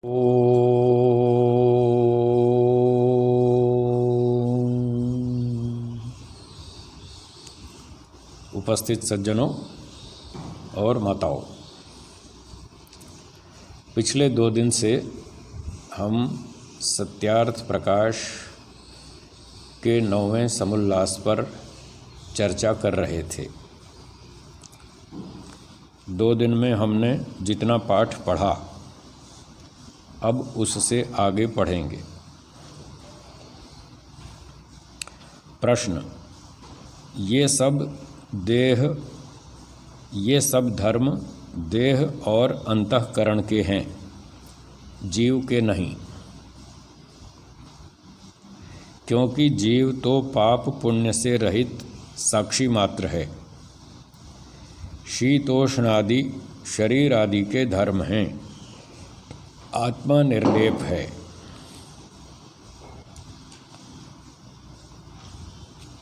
ओ उपस्थित सज्जनों और माताओं, पिछले 2 दिन से हम सत्यार्थ प्रकाश के 9वें समुल्लास पर चर्चा कर रहे थे। 2 दिन में हमने जितना पाठ पढ़ा अब उससे आगे पढ़ेंगे। प्रश्न: ये सब धर्म देह और अंतःकरण के हैं, जीव के नहीं, क्योंकि जीव तो पाप पुण्य से रहित साक्षी मात्र है। शीतोष्ण आदि शरीर आदि के धर्म हैं, आत्मा निर्लेप है।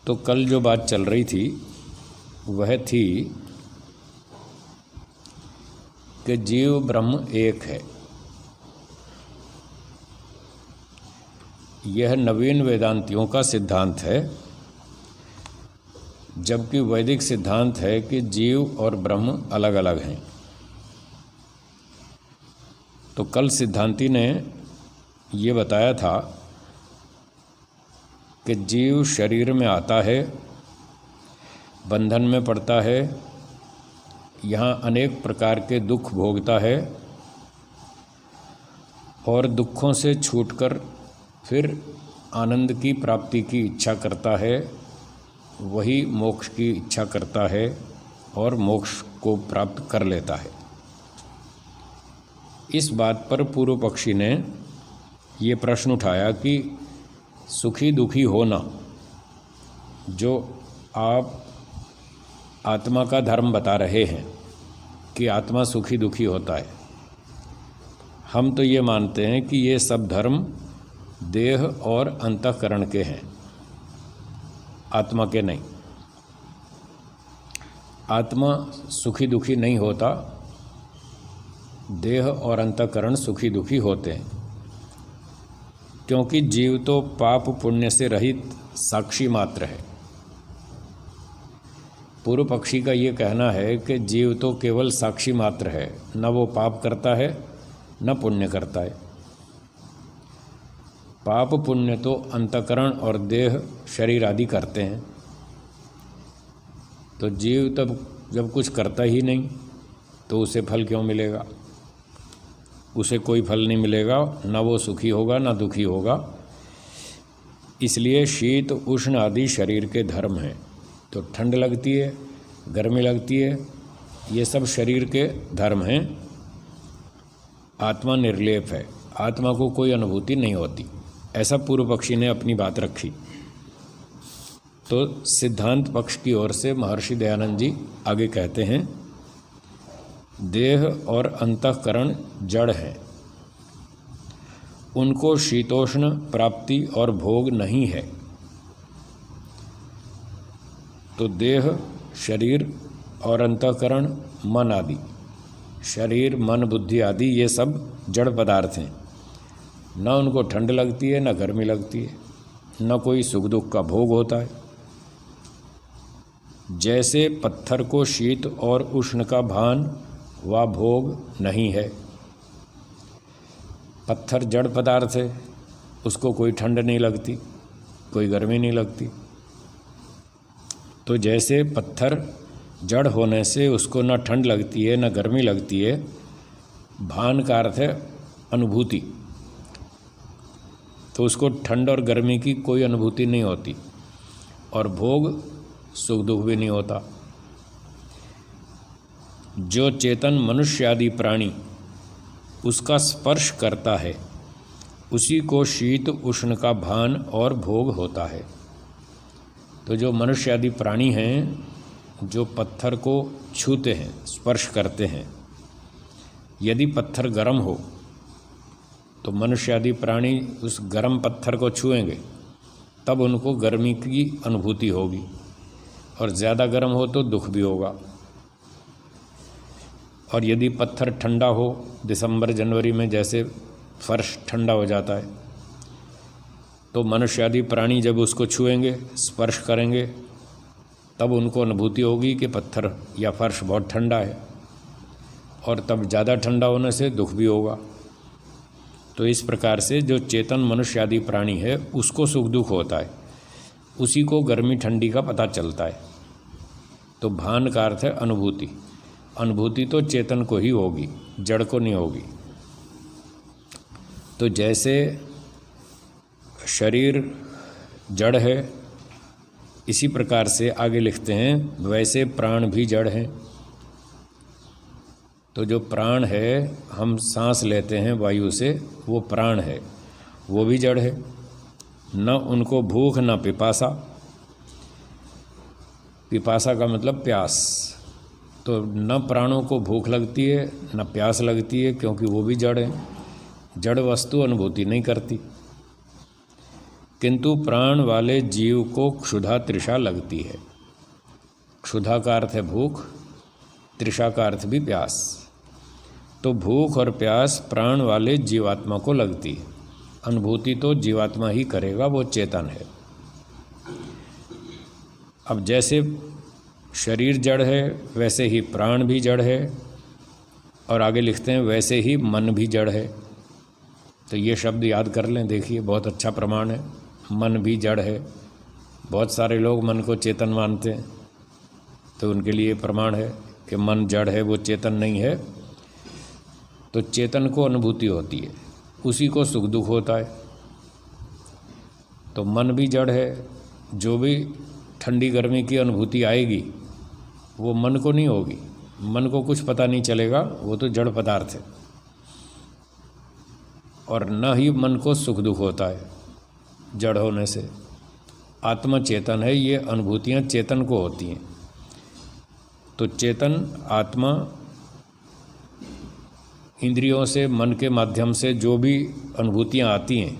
तो कल जो बात चल रही थी वह थी कि जीव ब्रह्म एक है। यह नवीन वेदांतियों का सिद्धांत है, जबकि वैदिक सिद्धांत है कि जीव और ब्रह्म अलग अलग हैं। तो कल सिद्धांती ने ये बताया था कि जीव शरीर में आता है, बंधन में पड़ता है, यहाँ अनेक प्रकार के दुख भोगता है और दुखों से छूटकर फिर आनंद की प्राप्ति की इच्छा करता है, वही मोक्ष की इच्छा करता है और मोक्ष को प्राप्त कर लेता है। इस बात पर पूर्व पक्षी ने ये प्रश्न उठाया कि सुखी दुखी होना, जो आप आत्मा का धर्म बता रहे हैं कि आत्मा सुखी दुखी होता है, हम तो ये मानते हैं कि ये सब धर्म देह और अंतःकरण के हैं, आत्मा के नहीं। आत्मा सुखी दुखी नहीं होता, देह और अंतःकरण सुखी दुखी होते हैं, क्योंकि जीव तो पाप पुण्य से रहित साक्षी मात्र है। पूर्व पक्षी का ये कहना है कि जीव तो केवल साक्षी मात्र है, न वो पाप करता है न पुण्य करता है। पाप पुण्य तो अंतःकरण और देह शरीर आदि करते हैं। तो जीव तब जब कुछ करता ही नहीं तो उसे फल क्यों मिलेगा? उसे कोई फल नहीं मिलेगा, न वो सुखी होगा न दुखी होगा। इसलिए शीत उष्ण आदि शरीर के धर्म हैं। तो ठंड लगती है, गर्मी लगती है, ये सब शरीर के धर्म हैं। आत्मा निर्लेप है, आत्मा को कोई अनुभूति नहीं होती। ऐसा पूर्व पक्षी ने अपनी बात रखी। तो सिद्धांत पक्ष की ओर से महर्षि दयानंद जी आगे कहते हैं, देह और अंतःकरण जड़ हैं, उनको शीतोष्ण प्राप्ति और भोग नहीं है। तो देह, शरीर और अंतःकरण मन आदि, शरीर मन बुद्धि आदि ये सब जड़ पदार्थ हैं। न उनको ठंड लगती है न गर्मी लगती है, न कोई सुख दुख का भोग होता है। जैसे पत्थर को शीत और उष्ण का भान व भोग नहीं है। पत्थर जड़ पदार्थ है, उसको कोई ठंड नहीं लगती, कोई गर्मी नहीं लगती। तो जैसे पत्थर जड़ होने से उसको न ठंड लगती है न गर्मी लगती है, भान का अर्थ है अनुभूति, तो उसको ठंड और गर्मी की कोई अनुभूति नहीं होती, और भोग सुख दुख भी नहीं होता। जो चेतन मनुष्य आदि प्राणी उसका स्पर्श करता है, उसी को शीत उष्ण का भान और भोग होता है। तो जो मनुष्य आदि प्राणी हैं, जो पत्थर को छूते हैं, स्पर्श करते हैं, यदि पत्थर गर्म हो तो मनुष्य आदि प्राणी उस गर्म पत्थर को छुएंगे, तब उनको गर्मी की अनुभूति होगी, और ज़्यादा गर्म हो तो दुख भी होगा। और यदि पत्थर ठंडा हो, दिसंबर जनवरी में जैसे फर्श ठंडा हो जाता है। तो मनुष्य आदि प्राणी जब उसको छुएंगे, स्पर्श करेंगे, तब उनको अनुभूति होगी कि पत्थर या फर्श बहुत ठंडा है, और तब ज़्यादा ठंडा होने से दुख भी होगा। तो इस प्रकार से जो चेतन मनुष्य आदि प्राणी है उसको सुख दुख होता है, उसी को गर्मी ठंडी का पता चलता है। तो भान का अर्थ है अनुभूति। अनुभूति तो चेतन को ही होगी, जड़ को नहीं होगी। तो जैसे शरीर जड़ है, इसी प्रकार से आगे लिखते हैं वैसे प्राण भी जड़ हैं। तो जो प्राण है, हम सांस लेते हैं वायु से, वो प्राण है, वो भी जड़ है। न उनको भूख न पिपासा। पिपासा का मतलब प्यास। तो न प्राणों को भूख लगती है न प्यास लगती है, क्योंकि वो भी जड़ है। जड़ वस्तु अनुभूति नहीं करती, किंतु प्राण वाले जीव को क्षुधा तृषा लगती है। क्षुधा का अर्थ है भूख, तृषा का अर्थ भी प्यास। तो भूख और प्यास प्राण वाले जीवात्मा को लगती है। अनुभूति तो जीवात्मा ही करेगा, वो चेतन है। अब जैसे शरीर जड़ है वैसे ही प्राण भी जड़ है, और आगे लिखते हैं वैसे ही मन भी जड़ है। तो ये शब्द याद कर लें, देखिए बहुत अच्छा प्रमाण है। मन भी जड़ है। बहुत सारे लोग मन को चेतन मानते हैं, तो उनके लिए प्रमाण है कि मन जड़ है, वो चेतन नहीं है। तो चेतन को अनुभूति होती है, उसी को सुख दुख होता है। तो मन भी जड़ है। जो भी ठंडी गर्मी की अनुभूति आएगी वो मन को नहीं होगी, मन को कुछ पता नहीं चलेगा, वो तो जड़ पदार्थ है। और न ही मन को सुख दुख होता है जड़ होने से। आत्मा चेतन है, ये अनुभूतियाँ चेतन को होती हैं। तो चेतन आत्मा इंद्रियों से, मन के माध्यम से जो भी अनुभूतियाँ आती हैं,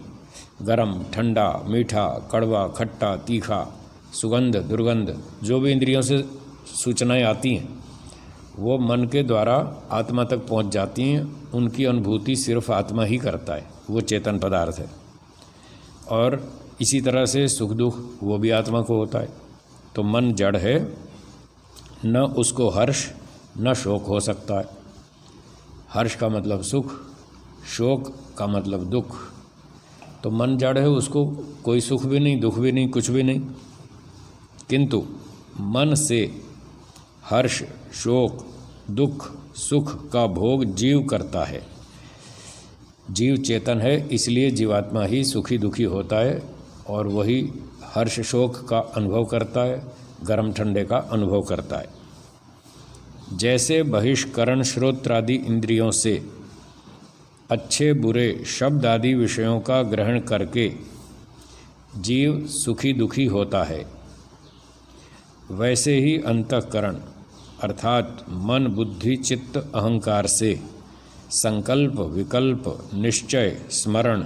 गरम, ठंडा, मीठा, कड़वा, खट्टा, तीखा, सुगंध, दुर्गंध, जो भी इंद्रियों से सूचनाएं आती हैं, वो मन के द्वारा आत्मा तक पहुंच जाती हैं। उनकी अनुभूति सिर्फ आत्मा ही करता है, वो चेतन पदार्थ है। और इसी तरह से सुख दुख वो भी आत्मा को होता है। तो मन जड़ है, न उसको हर्ष न शोक हो सकता है। हर्ष का मतलब सुख, शोक का मतलब दुख। तो मन जड़ है, उसको कोई सुख भी नहीं, दुख भी नहीं, कुछ भी नहीं। किंतु मन से हर्ष, शोक, दुख, सुख का भोग जीव करता है। जीव चेतन है, इसलिए जीवात्मा ही सुखी दुखी होता है, और वही हर्ष शोक का अनुभव करता है, गर्म ठंडे का अनुभव करता है। जैसे बहिष्करण श्रोत्रादि इंद्रियों से अच्छे बुरे शब्द आदि विषयों का ग्रहण करके जीव सुखी दुखी होता है, वैसे ही अंतःकरण अर्थात मन, बुद्धि, चित्त, अहंकार से संकल्प, विकल्प, निश्चय, स्मरण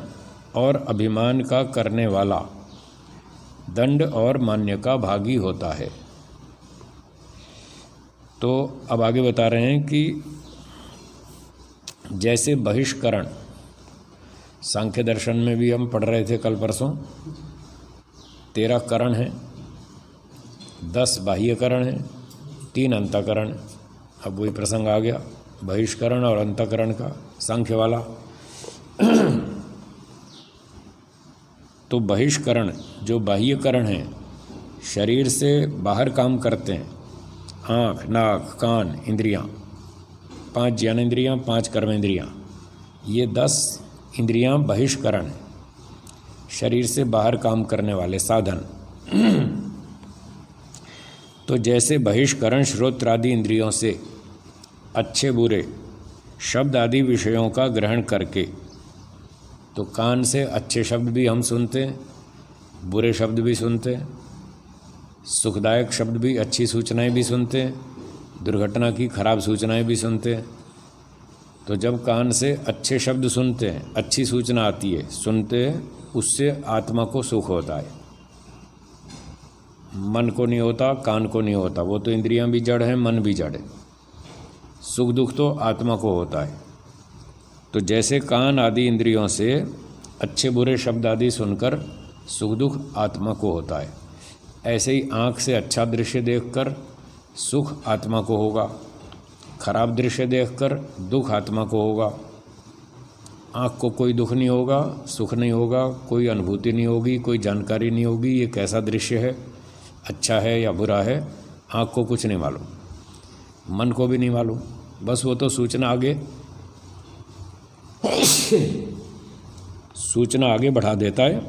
और अभिमान का करने वाला दंड और मान्य का भागी होता है। तो अब आगे बता रहे हैं कि जैसे बहिष्करण, सांख्य दर्शन में भी हम पढ़ रहे थे कल परसों, 13 करण हैं, 10 बाह्य करण हैं, 3 अंतःकरण। अब वही प्रसंग आ गया बहिष्करण और अंतःकरण का, सांख्य वाला। तो बहिष्करण जो बाह्यकरण हैं, शरीर से बाहर काम करते हैं, आँख, नाक, कान, इंद्रियाँ, 5 ज्ञानेंद्रियाँ, 5 कर्मेंद्रियाँ, ये 10 इंद्रियाँ बहिष्करण हैं, शरीर से बाहर काम करने वाले साधन। तो जैसे बहिष्करण श्रोत्रादि इंद्रियों से अच्छे बुरे शब्द आदि विषयों का ग्रहण करके, तो कान से अच्छे शब्द भी हम सुनते हैं, बुरे शब्द भी सुनते हैं, सुखदायक शब्द भी, अच्छी सूचनाएं भी सुनते हैं, दुर्घटना की खराब सूचनाएं भी सुनते हैं। तो जब कान से अच्छे शब्द सुनते हैं, अच्छी सूचना आती है, सुनते हैं, उससे आत्मा को सुख होता है। मन को नहीं होता, कान को नहीं होता, वो तो इंद्रियां भी जड़ हैं, मन भी जड़ है। सुख दुख तो आत्मा को होता है। तो जैसे कान आदि इंद्रियों से अच्छे बुरे शब्द आदि सुनकर सुख दुख आत्मा को होता है, ऐसे ही आँख से अच्छा दृश्य देखकर सुख आत्मा को होगा, खराब दृश्य देखकर दुख आत्मा को होगा। आँख को कोई दुख नहीं होगा, सुख नहीं होगा, कोई अनुभूति नहीं होगी, कोई जानकारी नहीं होगी ये कैसा दृश्य है, अच्छा है या बुरा है। आँख को कुछ नहीं मालूम, मन को भी नहीं मालूम, बस वो तो सूचना आगे बढ़ा देता है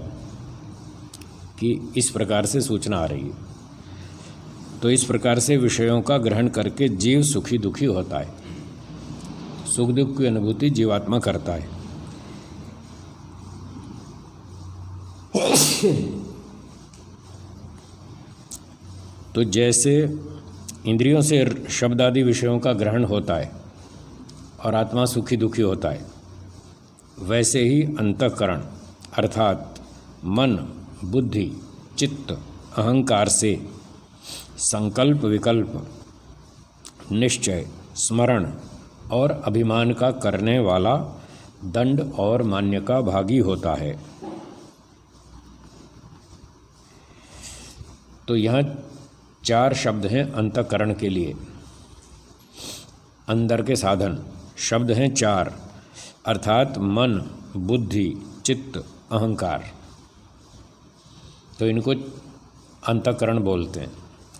कि इस प्रकार से सूचना आ रही है। तो इस प्रकार से विषयों का ग्रहण करके जीव सुखी दुखी होता है, सुख दुख की अनुभूति जीवात्मा करता है। तो जैसे इंद्रियों से शब्द आदि विषयों का ग्रहण होता है और आत्मा सुखी दुखी होता है, वैसे ही अंतःकरण अर्थात मन, बुद्धि, चित्त, अहंकार से संकल्प, विकल्प, निश्चय, स्मरण और अभिमान का करने वाला दंड और मान्य का भागी होता है। तो यहाँ 4 शब्द हैं अंतःकरण के लिए, अंदर के साधन शब्द हैं 4, अर्थात मन, बुद्धि, चित्त, अहंकार। तो इनको अंतःकरण बोलते हैं,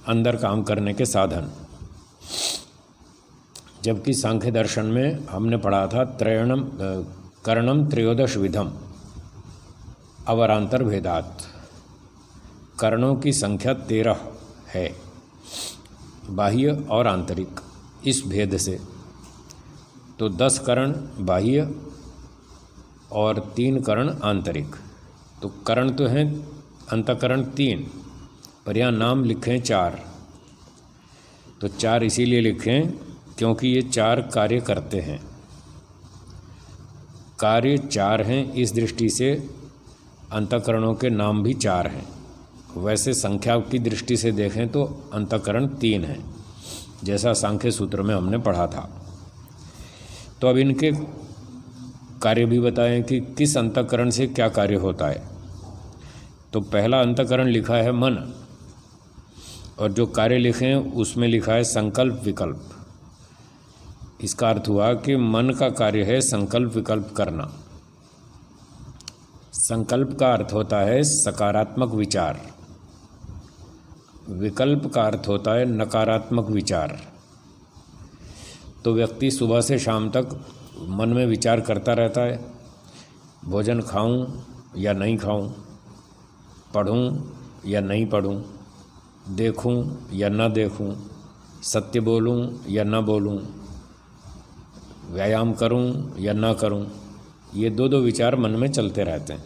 अंदर काम करने के साधन। जबकि सांख्य दर्शन में हमने पढ़ा था करणम त्रयोदश विधम अवरांतर भेदात, करणों की संख्या 13 है, बाह्य और आंतरिक, इस भेद से। तो 10 करण बाह्य और 3 करण आंतरिक। तो करण तो हैं अंतःकरण 3, पर यहाँ नाम लिखें 4। तो 4 इसीलिए लिखें क्योंकि ये 4 कार्य करते हैं। कार्य 4 हैं, इस दृष्टि से अंतःकरणों के नाम भी 4 हैं। वैसे संख्या की दृष्टि से देखें तो अंतःकरण 3 हैं, जैसा सांख्य सूत्र में हमने पढ़ा था। तो अब इनके कार्य भी बताएं कि किस अंतःकरण से क्या कार्य होता है। तो पहला अंतःकरण लिखा है मन, और जो कार्य लिखे हैं उसमें लिखा है संकल्प विकल्प। इसका अर्थ हुआ कि मन का कार्य है संकल्प विकल्प करना। संकल्प का अर्थ होता है सकारात्मक विचार, विकल्प का अर्थ होता है नकारात्मक विचार। तो व्यक्ति सुबह से शाम तक मन में विचार करता रहता है, भोजन खाऊं या नहीं खाऊं, पढ़ूं या नहीं पढ़ूं, देखूं या ना देखूं, सत्य बोलूं या ना बोलूं, व्यायाम करूं या ना करूं, ये दो विचार मन में चलते रहते हैं।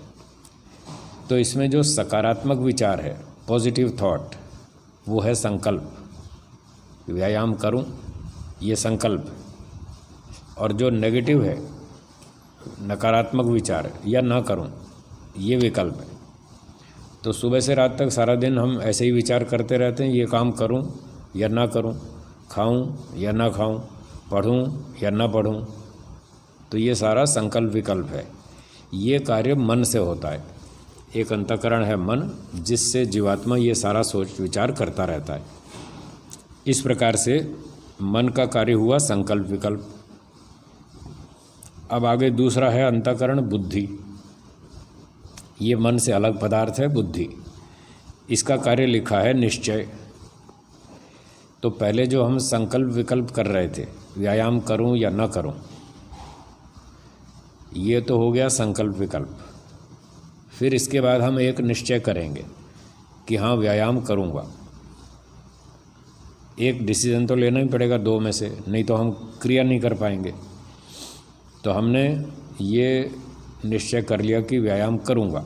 तो इसमें जो सकारात्मक विचार है, पॉजिटिव थॉट, वो है संकल्प, व्यायाम करूं, ये संकल्प। और जो नेगेटिव है, नकारात्मक विचार, या ना करूं, ये विकल्प है। तो सुबह से रात तक सारा दिन हम ऐसे ही विचार करते रहते हैं, ये काम करूं या ना करूं, खाऊं या ना खाऊं, पढ़ूं या ना पढ़ूं। तो ये सारा संकल्प विकल्प है। ये कार्य मन से होता है। एक अंतःकरण है मन, जिससे जीवात्मा ये सारा सोच विचार करता रहता है। इस प्रकार से मन का कार्य हुआ संकल्प विकल्प। अब आगे दूसरा है अंतःकरण बुद्धि। ये मन से अलग पदार्थ है बुद्धि। इसका कार्य लिखा है निश्चय। तो पहले जो हम संकल्प विकल्प कर रहे थे, व्यायाम करूं या ना करूं, ये तो हो गया संकल्प विकल्प। फिर इसके बाद हम एक निश्चय करेंगे कि हाँ व्यायाम करूँगा। एक डिसीजन तो लेना ही पड़ेगा 2 में से, नहीं तो हम क्रिया नहीं कर पाएंगे। तो हमने ये निश्चय कर लिया कि व्यायाम करूँगा,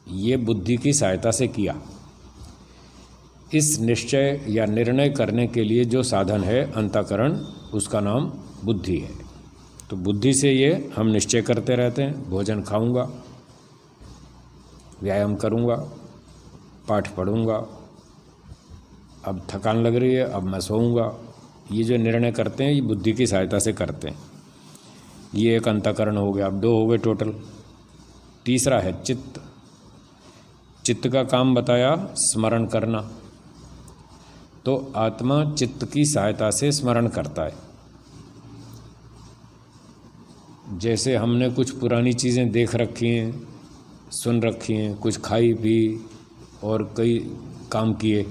ये बुद्धि की सहायता से किया। इस निश्चय या निर्णय करने के लिए जो साधन है अंतःकरण, उसका नाम बुद्धि है। तो बुद्धि से ये हम निश्चय करते रहते हैं, भोजन खाऊंगा, व्यायाम करूंगा, पाठ पढ़ूंगा, अब थकान लग रही है अब मैं सोऊंगा। ये जो निर्णय करते हैं ये बुद्धि की सहायता से करते हैं। ये एक अंतःकरण हो गया, अब 2 हो गए टोटल। तीसरा है चित्त। चित्त का काम बताया स्मरण करना। तो आत्मा चित्त की सहायता से स्मरण करता है। जैसे हमने कुछ पुरानी चीज़ें देख रखी हैं, सुन रखी हैं, कुछ खाई पी और कई काम किए,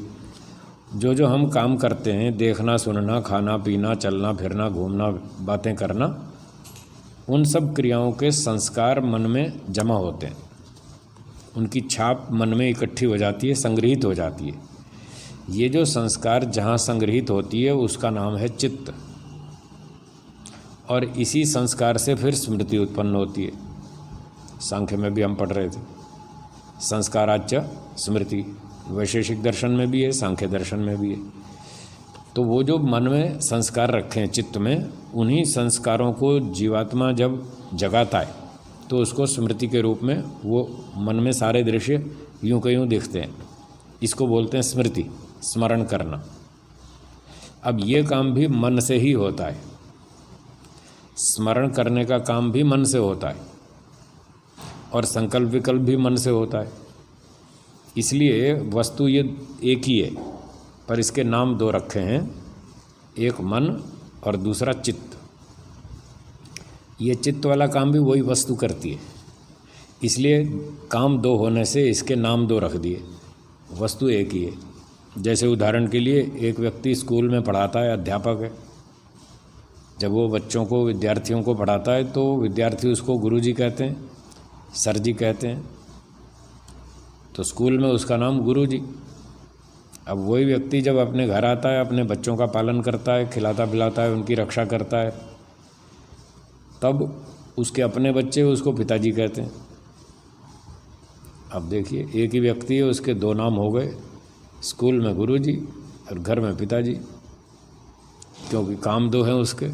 जो जो हम काम करते हैं, देखना, सुनना, खाना पीना, चलना फिरना, घूमना, बातें करना, उन सब क्रियाओं के संस्कार मन में जमा होते हैं। उनकी छाप मन में इकट्ठी हो जाती है, संग्रहित हो जाती है। ये जो संस्कार जहाँ संग्रहित होती है उसका नाम है चित्त। और इसी संस्कार से फिर स्मृति उत्पन्न होती है। सांख्य में भी हम पढ़ रहे थे, संस्काराच्च स्मृति। वैशेषिक दर्शन में भी है, सांख्य दर्शन में भी है। तो वो जो मन में संस्कार रखे हैं चित्त में, उन्हीं संस्कारों को जीवात्मा जब जगाता है तो उसको स्मृति के रूप में वो मन में सारे दृश्य यूं के यूं दिखते हैं। इसको बोलते हैं स्मृति, स्मरण करना। अब ये काम भी मन से ही होता है। स्मरण करने का काम भी मन से होता है और संकल्प विकल्प भी मन से होता है। इसलिए वस्तु ये एक ही है, पर इसके नाम 2 रखे हैं, एक मन और दूसरा चित्त। ये चित्त वाला काम भी वही वस्तु करती है, इसलिए काम 2 होने से इसके नाम 2 रख दिए, वस्तु एक ही है। जैसे उदाहरण के लिए एक व्यक्ति स्कूल में पढ़ाता है, अध्यापक है। जब वो बच्चों को, विद्यार्थियों को पढ़ाता है तो विद्यार्थी उसको गुरुजी कहते हैं, सर जी कहते हैं, तो स्कूल में उसका नाम गुरुजी। अब वही व्यक्ति जब अपने घर आता है, अपने बच्चों का पालन करता है, खिलाता पिलाता है, उनकी रक्षा करता है, तब उसके अपने बच्चे उसको पिताजी कहते हैं। अब देखिए, एक ही व्यक्ति है, उसके 2 नाम हो गए, स्कूल में गुरुजी और घर में पिताजी, क्योंकि काम 2 हैं उसके।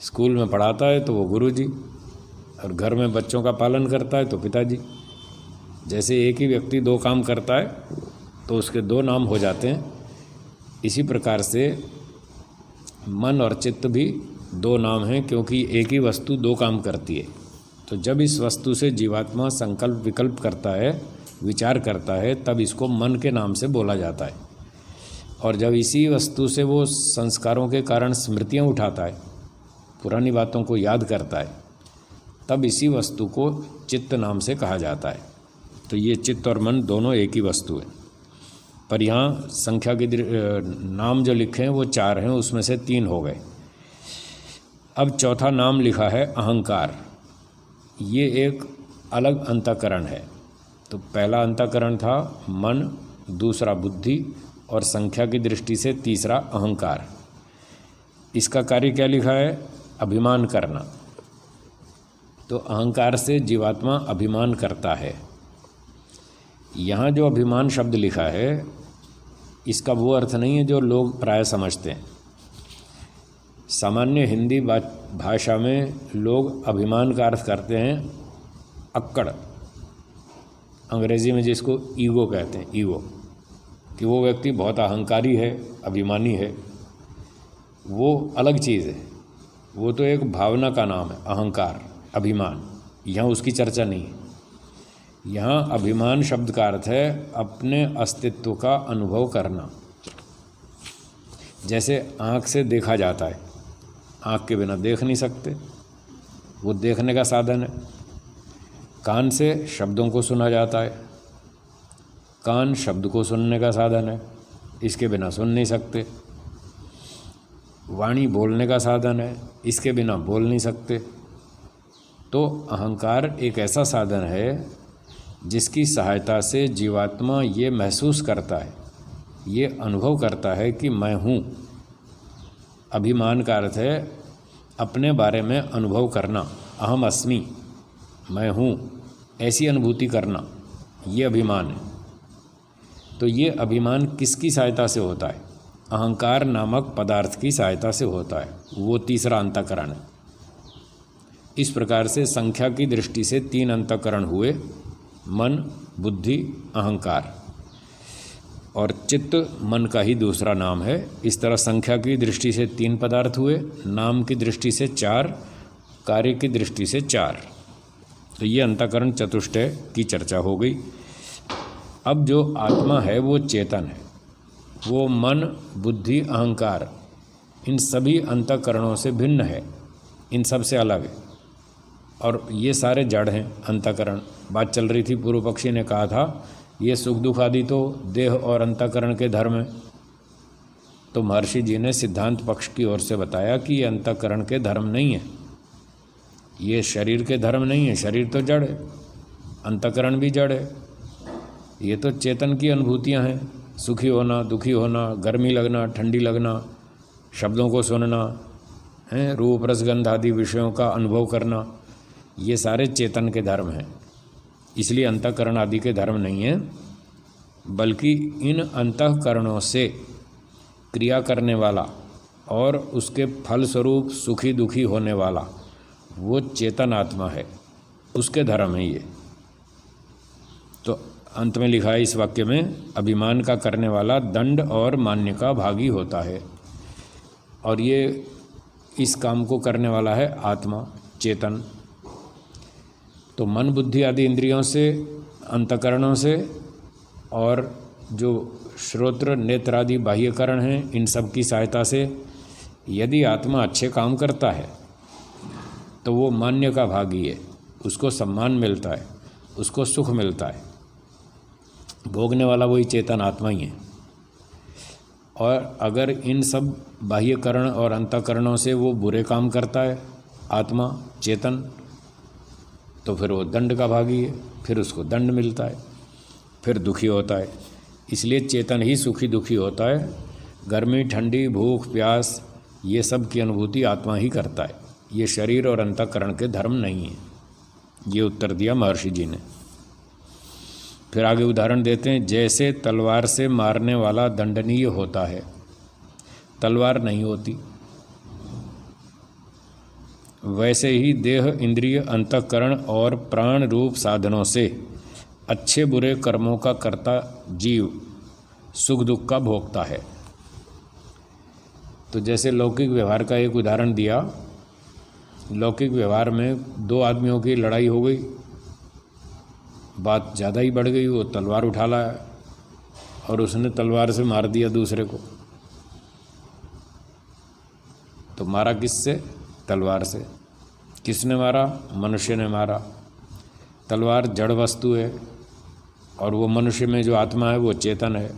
स्कूल में पढ़ाता है तो वो गुरुजी, और घर में बच्चों का पालन करता है तो पिताजी। जैसे एक ही व्यक्ति 2 काम करता है तो उसके 2 नाम हो जाते हैं। इसी प्रकार से मन और चित्त भी 2 नाम हैं, क्योंकि एक ही वस्तु 2 काम करती है। तो जब इस वस्तु से जीवात्मा संकल्प विकल्प करता है, विचार करता है, तब इसको मन के नाम से बोला जाता है। और जब इसी वस्तु से वो संस्कारों के कारण स्मृतियाँ उठाता है, पुरानी बातों को याद करता है, तब इसी वस्तु को चित्त नाम से कहा जाता है। तो ये चित्त और मन दोनों एक ही वस्तु है। पर यहाँ संख्या के नाम जो लिखे हैं वो 4 हैं, उसमें से 3 हो गए। अब चौथा नाम लिखा है अहंकार। ये एक अलग अंतःकरण है। तो पहला अंतःकरण था मन, दूसरा बुद्धि और संख्या की दृष्टि से तीसरा अहंकार। इसका कार्य क्या लिखा है? अभिमान करना। तो अहंकार से जीवात्मा अभिमान करता है। यहाँ जो अभिमान शब्द लिखा है, इसका वो अर्थ नहीं है जो लोग प्राय समझते हैं। सामान्य हिंदी भाषा में लोग अभिमान का अर्थ करते हैं अक्कड़, अंग्रेजी में जिसको ईगो कहते हैं, ईगो, कि वो व्यक्ति बहुत अहंकारी है, अभिमानी है। वो अलग चीज़ है, वो तो एक भावना का नाम है, अहंकार, अभिमान। यहाँ उसकी चर्चा नहीं है। यहाँ अभिमान शब्द का अर्थ है अपने अस्तित्व का अनुभव करना। जैसे आँख से देखा जाता है, आँख के बिना देख नहीं सकते, वो देखने का साधन है। कान से शब्दों को सुना जाता है, कान शब्द को सुनने का साधन है, इसके बिना सुन नहीं सकते। वाणी बोलने का साधन है, इसके बिना बोल नहीं सकते। तो अहंकार एक ऐसा साधन है जिसकी सहायता से जीवात्मा ये महसूस करता है, ये अनुभव करता है कि मैं हूँ। अभिमान का अर्थ है अपने बारे में अनुभव करना, अहम अस्मि, मैं हूँ, ऐसी अनुभूति करना, ये अभिमान है। तो ये अभिमान किसकी सहायता से होता है? अहंकार नामक पदार्थ की सहायता से होता है। वो तीसरा अंतःकरण है। इस प्रकार से संख्या की दृष्टि से 3 अंतःकरण हुए, मन, बुद्धि, अहंकार। और चित्त मन का ही दूसरा नाम है। इस तरह संख्या की दृष्टि से 3 पदार्थ हुए, नाम की दृष्टि से 4 कार्य की दृष्टि से 4। तो ये अंतःकरण चतुष्टय की चर्चा हो गई। अब जो आत्मा है वो चेतन है, वो मन, बुद्धि, अहंकार इन सभी अंतःकरणों से भिन्न है, इन सब से अलग है। और ये सारे जड़ हैं अंतःकरण। बात चल रही थी, पूर्व पक्षी ने कहा था ये सुख दुख आदि तो देह और अंतःकरण के धर्म हैं। तो महर्षि जी ने सिद्धांत पक्ष की ओर से बताया कि ये अंतःकरण के धर्म नहीं है, ये शरीर के धर्म नहीं है। शरीर तो जड़ है, अंतःकरण भी जड़ है। ये तो चेतन की अनुभूतियाँ हैं, सुखी होना, दुखी होना, गर्मी लगना, ठंडी लगना, शब्दों को सुनना है, रूप रसगंध आदि विषयों का अनुभव करना, ये सारे चेतन के धर्म हैं। इसलिए अंतःकरण आदि के धर्म नहीं है, बल्कि इन अंतःकरणों से क्रिया करने वाला और उसके फलस्वरूप सुखी दुखी होने वाला वो चेतन आत्मा है, उसके धर्म है ये। तो अंत में लिखा है इस वाक्य में, अभिमान का करने वाला दंड और मान्य का भागी होता है। और ये इस काम को करने वाला है आत्मा, चेतन। तो मन बुद्धि आदि इंद्रियों से, अंतःकरणों से और जो श्रोत्र नेत्र आदि बाह्यकरण हैं, इन सब की सहायता से यदि आत्मा अच्छे काम करता है तो वो मान्य का भागी है, उसको सम्मान मिलता है, उसको सुख मिलता है। भोगने वाला वही चेतन आत्मा ही है। और अगर इन सब बाह्यकरण और अंतःकरणों से वो बुरे काम करता है आत्मा चेतन, तो फिर वो दंड का भागी है, फिर उसको दंड मिलता है, फिर दुखी होता है। इसलिए चेतन ही सुखी दुखी होता है। गर्मी ठंडी भूख प्यास ये सब की अनुभूति आत्मा ही करता है, ये शरीर और अंतःकरण के धर्म नहीं है। ये उत्तर दिया महर्षि जी ने। फिर आगे उदाहरण देते हैं, जैसे तलवार से मारने वाला दंडनीय होता है, तलवार नहीं होती, वैसे ही देह इंद्रिय अंतःकरण और प्राण रूप साधनों से अच्छे बुरे कर्मों का कर्ता जीव सुख दुख का भोगता है। तो जैसे लौकिक व्यवहार का एक उदाहरण दिया, लौकिक व्यवहार में दो आदमियों की लड़ाई हो गई, बात ज़्यादा ही बढ़ गई, वो तलवार उठा लाया और उसने तलवार से मार दिया दूसरे को। तो मारा किससे? तलवार से। किसने मारा? मनुष्य ने मारा। तलवार जड़ वस्तु है और वो मनुष्य में जो आत्मा है वो चेतन है।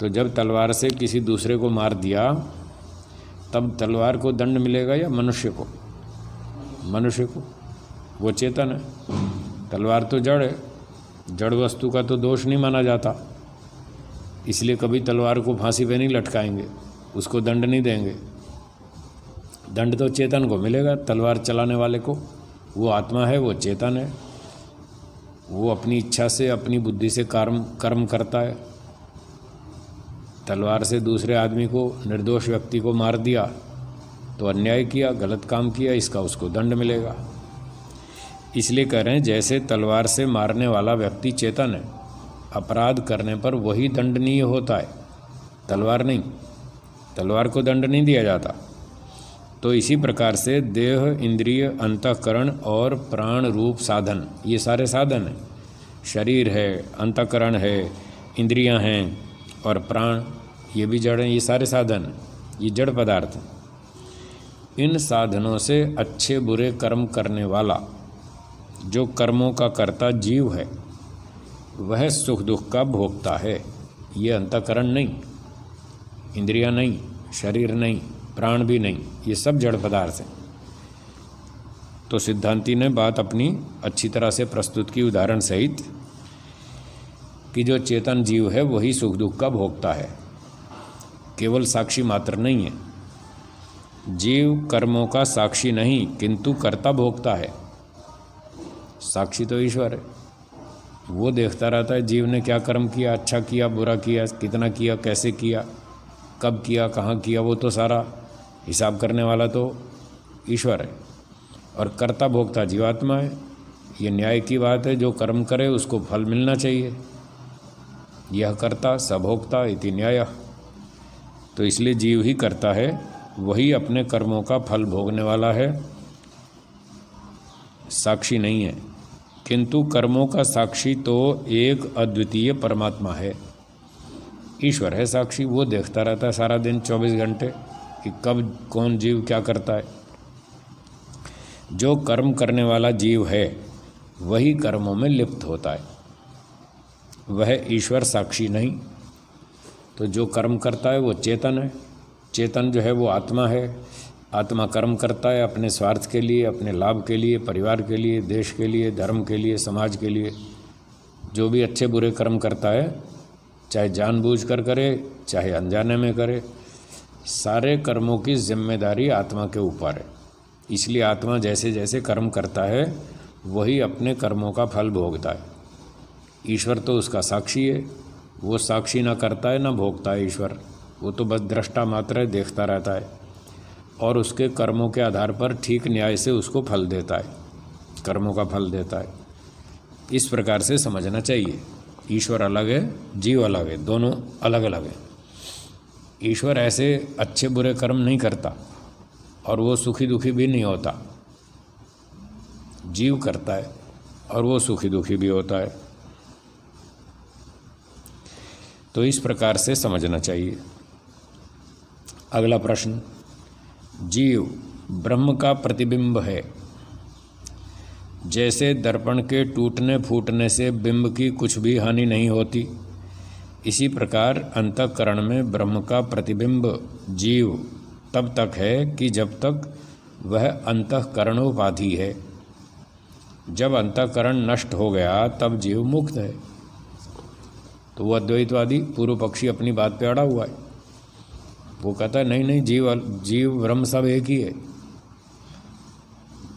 तो जब तलवार से किसी दूसरे को मार दिया तब तलवार को दंड मिलेगा या मनुष्य को? मनुष्य को, वो चेतन है। तलवार तो जड़ है, जड़ वस्तु का तो दोष नहीं माना जाता, इसलिए कभी तलवार को फांसी पे नहीं लटकाएंगे, उसको दंड नहीं देंगे। दंड तो चेतन को मिलेगा, तलवार चलाने वाले को। वो आत्मा है, वो चेतन है, वो अपनी इच्छा से अपनी बुद्धि से कर्म करता है। तलवार से दूसरे आदमी को, निर्दोष व्यक्ति को मार दिया तो अन्याय किया, गलत काम किया, इसका उसको दंड मिलेगा। इसलिए कह रहे हैं जैसे तलवार से मारने वाला व्यक्ति चेतन है, अपराध करने पर वही दंडनीय होता है, तलवार नहीं। तलवार को दंड नहीं दिया जाता। तो इसी प्रकार से देह इंद्रिय अंतःकरण और प्राण रूप साधन, ये सारे साधन हैं। शरीर है, अंतःकरण है, इंद्रियां हैं और प्राण, ये भी जड़ हैं। ये सारे साधन, ये जड़ पदार्थ हैं। इन साधनों से अच्छे बुरे कर्म करने वाला जो कर्मों का कर्ता जीव है वह सुख दुख का भोगता है। ये अंतःकरण नहीं, इंद्रियां नहीं, शरीर नहीं, प्राण भी नहीं, ये सब जड़ पदार्थ हैं। तो सिद्धांती ने बात अपनी अच्छी तरह से प्रस्तुत की उदाहरण सहित कि जो चेतन जीव है वही सुख दुख का भोगता है, केवल साक्षी मात्र नहीं है। जीव कर्मों का साक्षी नहीं किंतु कर्ता भोगता है। साक्षी तो ईश्वर है, वो देखता रहता है जीव ने क्या कर्म किया, अच्छा किया, बुरा किया, कितना किया, कैसे किया, कब किया, कहाँ किया, वो तो सारा हिसाब करने वाला तो ईश्वर है। और कर्ता भोक्ता जीवात्मा है। ये न्याय की बात है, जो कर्म करे उसको फल मिलना चाहिए। यह कर्ता स भोक्ता इति न्यायः। तो इसलिए जीव ही करता है, वही अपने कर्मों का फल भोगने वाला है साक्षी नहीं है, किंतु कर्मों का साक्षी तो एक अद्वितीय परमात्मा है। ईश्वर है साक्षी, वो देखता रहता है सारा दिन 24 घंटे कि कब कौन जीव क्या करता है। जो कर्म करने वाला जीव है वही कर्मों में लिप्त होता है, वह ईश्वर साक्षी नहीं। तो जो कर्म करता है वो चेतन है, चेतन जो है वो आत्मा है। आत्मा कर्म करता है अपने स्वार्थ के लिए, अपने लाभ के लिए, परिवार के लिए, देश के लिए, धर्म के लिए, समाज के लिए। जो भी अच्छे बुरे कर्म करता है, चाहे जानबूझकर करे चाहे अनजाने में करे, सारे कर्मों की जिम्मेदारी आत्मा के ऊपर है। इसलिए आत्मा जैसे जैसे कर्म करता है वही अपने कर्मों का फल भोगता है। ईश्वर तो उसका साक्षी है, वो साक्षी ना करता है ना भोगता है ईश्वर, वो तो बस दृष्टा मात्र है, देखता रहता है और उसके कर्मों के आधार पर ठीक न्याय से उसको फल देता है, कर्मों का फल देता है। इस प्रकार से समझना चाहिए। ईश्वर अलग है, जीव अलग है, दोनों अलग अलग है। ईश्वर ऐसे अच्छे बुरे कर्म नहीं करता और वो सुखी दुखी भी नहीं होता, जीव करता है और वो सुखी दुखी भी होता है। तो इस प्रकार से समझना चाहिए। अगला प्रश्न, जीव ब्रह्म का प्रतिबिंब है। जैसे दर्पण के टूटने फूटने से बिंब की कुछ भी हानि नहीं होती, इसी प्रकार अंतःकरण में ब्रह्म का प्रतिबिंब जीव तब तक है कि जब तक वह अंतःकरण उपाधि है। जब अंतःकरण नष्ट हो गया तब जीव मुक्त है। तो वो अद्वैतवादी पूर्व पक्षी अपनी बात पे अड़ा हुआ है। वो कहता है नहीं नहीं, जीव ब्रह्म सब एक ही है,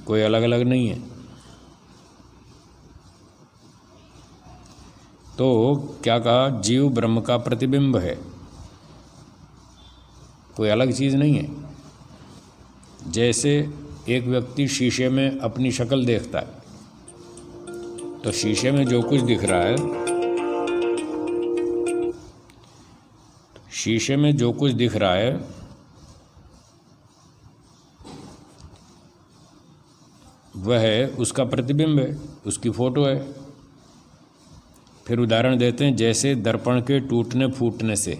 कोई अलग अलग नहीं है। तो क्या कहा, जीव ब्रह्म का प्रतिबिंब है, कोई अलग चीज़ नहीं है। जैसे एक व्यक्ति शीशे में अपनी शक्ल देखता है, तो शीशे में जो कुछ दिख रहा है, शीशे में जो कुछ दिख रहा है वह उसका प्रतिबिंब है, उसकी फोटो है। फिर उदाहरण देते हैं, जैसे दर्पण के टूटने फूटने से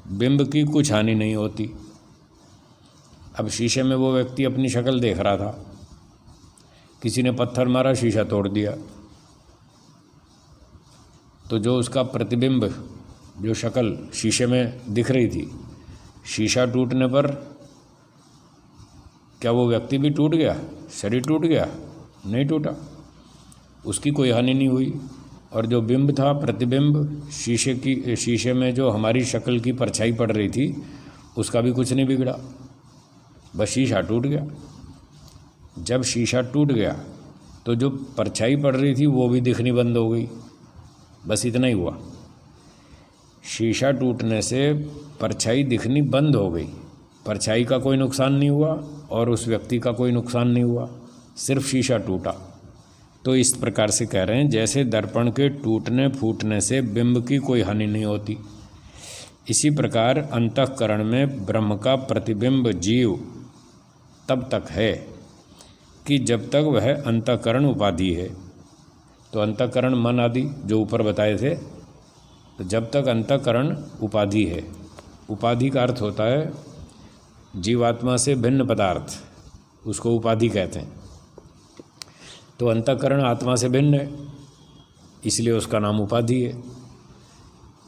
बिंब की कुछ हानि नहीं होती। अब शीशे में वो व्यक्ति अपनी शक्ल देख रहा था, किसी ने पत्थर मारा, शीशा तोड़ दिया, तो जो उसका प्रतिबिंब, जो शक्ल शीशे में दिख रही थी, शीशा टूटने पर क्या वो व्यक्ति भी टूट गया, शरीर टूट गया? नहीं टूटा, उसकी कोई हानि नहीं हुई। और जो बिंब था, प्रतिबिंब, शीशे में जो हमारी शक्ल की परछाई पड़ रही थी, उसका भी कुछ नहीं बिगड़ा, बस शीशा टूट गया। जब शीशा टूट गया तो जो परछाई पड़ रही थी वो भी दिखनी बंद हो गई, बस इतना ही हुआ। शीशा टूटने से परछाई दिखनी बंद हो गई, परछाई का कोई नुकसान नहीं हुआ और उस व्यक्ति का कोई नुकसान नहीं हुआ, सिर्फ शीशा टूटा। तो इस प्रकार से कह रहे हैं, जैसे दर्पण के टूटने फूटने से बिंब की कोई हानि नहीं होती, इसी प्रकार अंतःकरण में ब्रह्म का प्रतिबिंब जीव तब तक है कि जब तक वह अंतःकरण उपाधि है। तो अंतःकरण मन आदि जो ऊपर बताए थे, तो जब तक अंतःकरण उपाधि है, उपाधि का अर्थ होता है जीवात्मा से भिन्न पदार्थ, उसको उपाधि कहते हैं। तो अंतःकरण आत्मा से भिन्न है, इसलिए उसका नाम उपाधि है।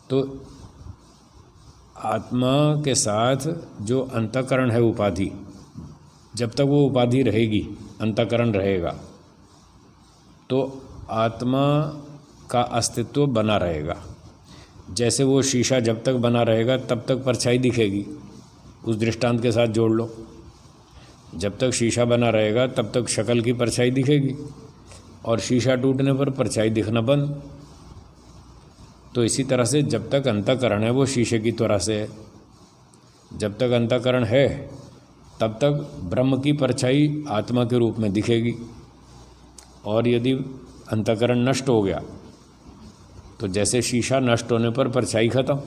तो आत्मा के साथ जो अंतःकरण है उपाधि, जब तक वो उपाधि रहेगी, अंतःकरण रहेगा, तो आत्मा का अस्तित्व बना रहेगा। जैसे वो शीशा जब तक बना रहेगा तब तक परछाई दिखेगी, उस दृष्टांत के साथ जोड़ लो। जब तक शीशा बना रहेगा तब तक शक्ल की परछाई दिखेगी और शीशा टूटने पर परछाई दिखना बंद। तो इसी तरह से जब तक अंतःकरण है वो शीशे की तरह से है, जब तक अंतःकरण है तब तक ब्रह्म की परछाई आत्मा के रूप में दिखेगी। और यदि अंतःकरण नष्ट हो गया तो जैसे शीशा नष्ट होने पर परछाई खत्म,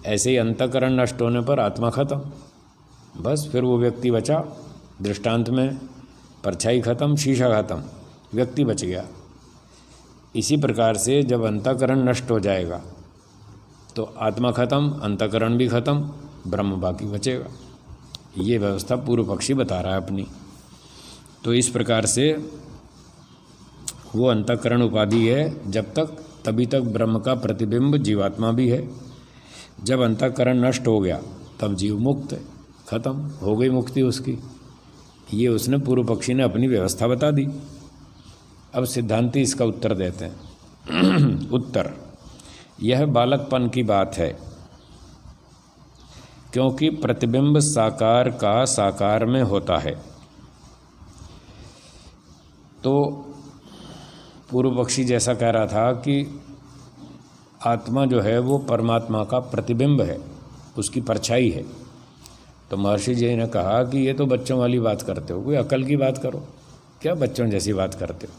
ऐसे ही अंतःकरण नष्ट होने पर आत्मा खत्म। बस फिर वो व्यक्ति बचा, दृष्टांत में परछाई खत्म, शीशा खत्म, व्यक्ति बच गया। इसी प्रकार से जब अंतःकरण नष्ट हो जाएगा तो आत्मा खत्म, अंतःकरण भी खत्म, ब्रह्म बाकी बचेगा। ये व्यवस्था पूर्व पक्षी बता रहा है अपनी। तो इस प्रकार से वो अंतःकरण उपाधि है जब तक, तभी तक ब्रह्म का प्रतिबिंब जीवात्मा भी है। जब अंतःकरण नष्ट हो गया तब जीव मुक्त है, खत्म हो गई मुक्ति उसकी। ये उसने पूर्व पक्षी ने अपनी व्यवस्था बता दी। अब सिद्धांती इसका उत्तर देते हैं। उत्तर, यह बालकपन की बात है, क्योंकि प्रतिबिंब साकार का साकार में होता है। तो पूर्व पक्षी जैसा कह रहा था कि आत्मा जो है वो परमात्मा का प्रतिबिंब है, उसकी परछाई है। तो महर्षि जी ने कहा कि ये तो बच्चों वाली बात करते हो, कोई अकल की बात करो, क्या बच्चों जैसी बात करते हो।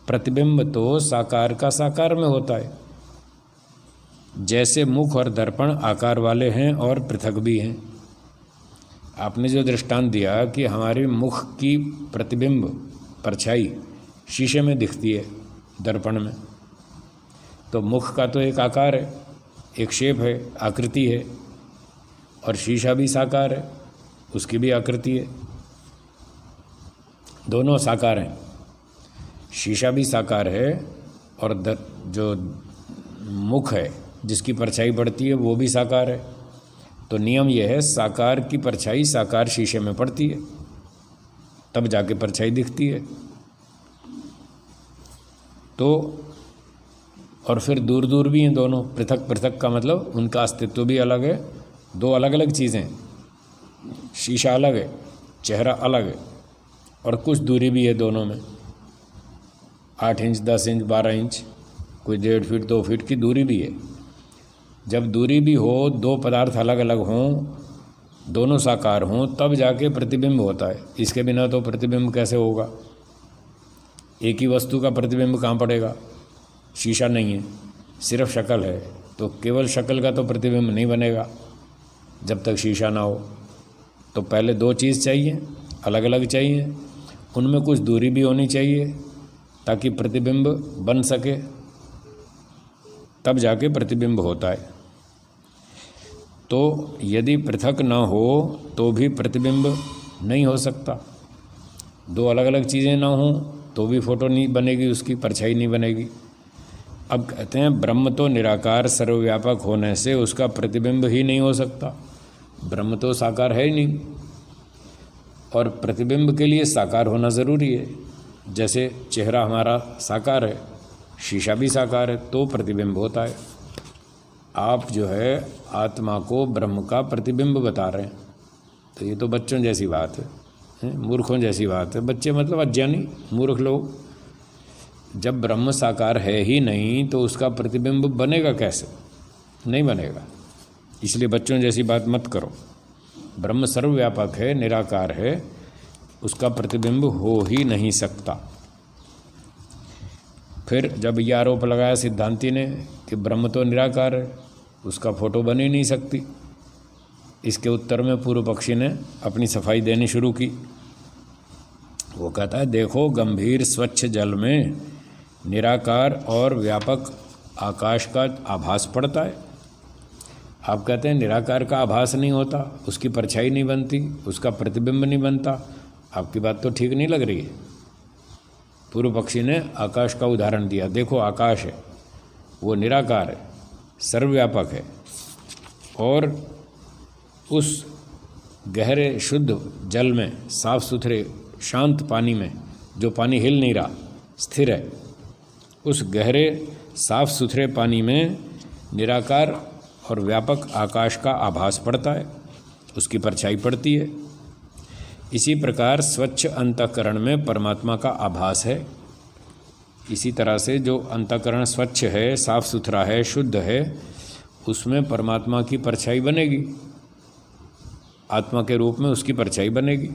प्रतिबिंब तो साकार का साकार में होता है। जैसे मुख और दर्पण आकार वाले हैं और पृथक भी हैं। आपने जो दृष्टांत दिया कि हमारे मुख की प्रतिबिंब परछाई शीशे में दिखती है, दर्पण में, तो मुख का तो एक आकार है, एक शेप है, आकृति है, और शीशा भी साकार है, उसकी भी आकृति है, दोनों साकार हैं। शीशा भी साकार है और जो मुख है जिसकी परछाई पड़ती है वो भी साकार है। तो नियम यह है, साकार की परछाई साकार शीशे में पड़ती है, तब जाके परछाई दिखती है। तो और फिर दूर दूर भी हैं दोनों, पृथक पृथक का मतलब उनका अस्तित्व भी अलग है, दो अलग अलग चीज़ें। शीशा अलग है, चेहरा अलग है, और कुछ दूरी भी है दोनों में, 8 इंच, 10 इंच, 12 इंच, कोई 1.5 फीट 2 फीट की दूरी भी है। जब दूरी भी हो, दो पदार्थ अलग अलग हों, दोनों साकार हों, तब जाके प्रतिबिंब होता है। इसके बिना तो प्रतिबिंब कैसे होगा। एक ही वस्तु का प्रतिबिंब कहाँ पड़ेगा। शीशा नहीं है, सिर्फ शक्ल है, तो केवल शक्ल का तो प्रतिबिंब नहीं बनेगा जब तक शीशा ना हो। तो पहले दो चीज़ चाहिए, अलग अलग चाहिए, उनमें कुछ दूरी भी होनी चाहिए ताकि प्रतिबिंब बन सके, तब जाके प्रतिबिंब होता है। तो यदि पृथक ना हो तो भी प्रतिबिंब नहीं हो सकता। दो अलग अलग चीज़ें ना हों तो भी फोटो नहीं बनेगी, उसकी परछाई नहीं बनेगी। अब कहते हैं ब्रह्म तो निराकार सर्वव्यापक होने से उसका प्रतिबिंब ही नहीं हो सकता। ब्रह्म तो साकार है ही नहीं, और प्रतिबिंब के लिए साकार होना ज़रूरी है। जैसे चेहरा हमारा साकार है, शीशा भी साकार है, तो प्रतिबिंब होता है। आप जो है आत्मा को ब्रह्म का प्रतिबिंब बता रहे हैं, तो ये तो बच्चों जैसी बात है, मूर्खों जैसी बात है। बच्चे मतलब अज्ञानी मूर्ख लोग। जब ब्रह्म साकार है ही नहीं तो उसका प्रतिबिंब बनेगा कैसे, नहीं बनेगा। इसलिए बच्चों जैसी बात मत करो। ब्रह्म सर्वव्यापक है, निराकार है, उसका प्रतिबिंब हो ही नहीं सकता। फिर जब यह आरोप लगाया सिद्धांती ने कि ब्रह्म तो निराकार है, उसका फोटो बन ही नहीं सकती, इसके उत्तर में पूर्व पक्षी ने अपनी सफाई देनी शुरू की। वो कहता है, देखो गंभीर स्वच्छ जल में निराकार और व्यापक आकाश का आभास पड़ता है। आप कहते हैं निराकार का आभास नहीं होता, उसकी परछाई नहीं बनती, उसका प्रतिबिंब नहीं बनता। आपकी बात तो ठीक नहीं लग रही है। पूर्व पक्षी ने आकाश का उदाहरण दिया। देखो आकाश है, वो निराकार है, सर्वव्यापक है, और उस गहरे शुद्ध जल में, साफ सुथरे शांत पानी में, जो पानी हिल नहीं रहा, स्थिर है, उस गहरे साफ सुथरे पानी में निराकार और व्यापक आकाश का आभास पड़ता है, उसकी परछाई पड़ती है। इसी प्रकार स्वच्छ अंतःकरण में परमात्मा का आभास है। इसी तरह से जो अंतःकरण स्वच्छ है, साफ सुथरा है, शुद्ध है, उसमें परमात्मा की परछाई बनेगी, आत्मा के रूप में उसकी परछाई बनेगी।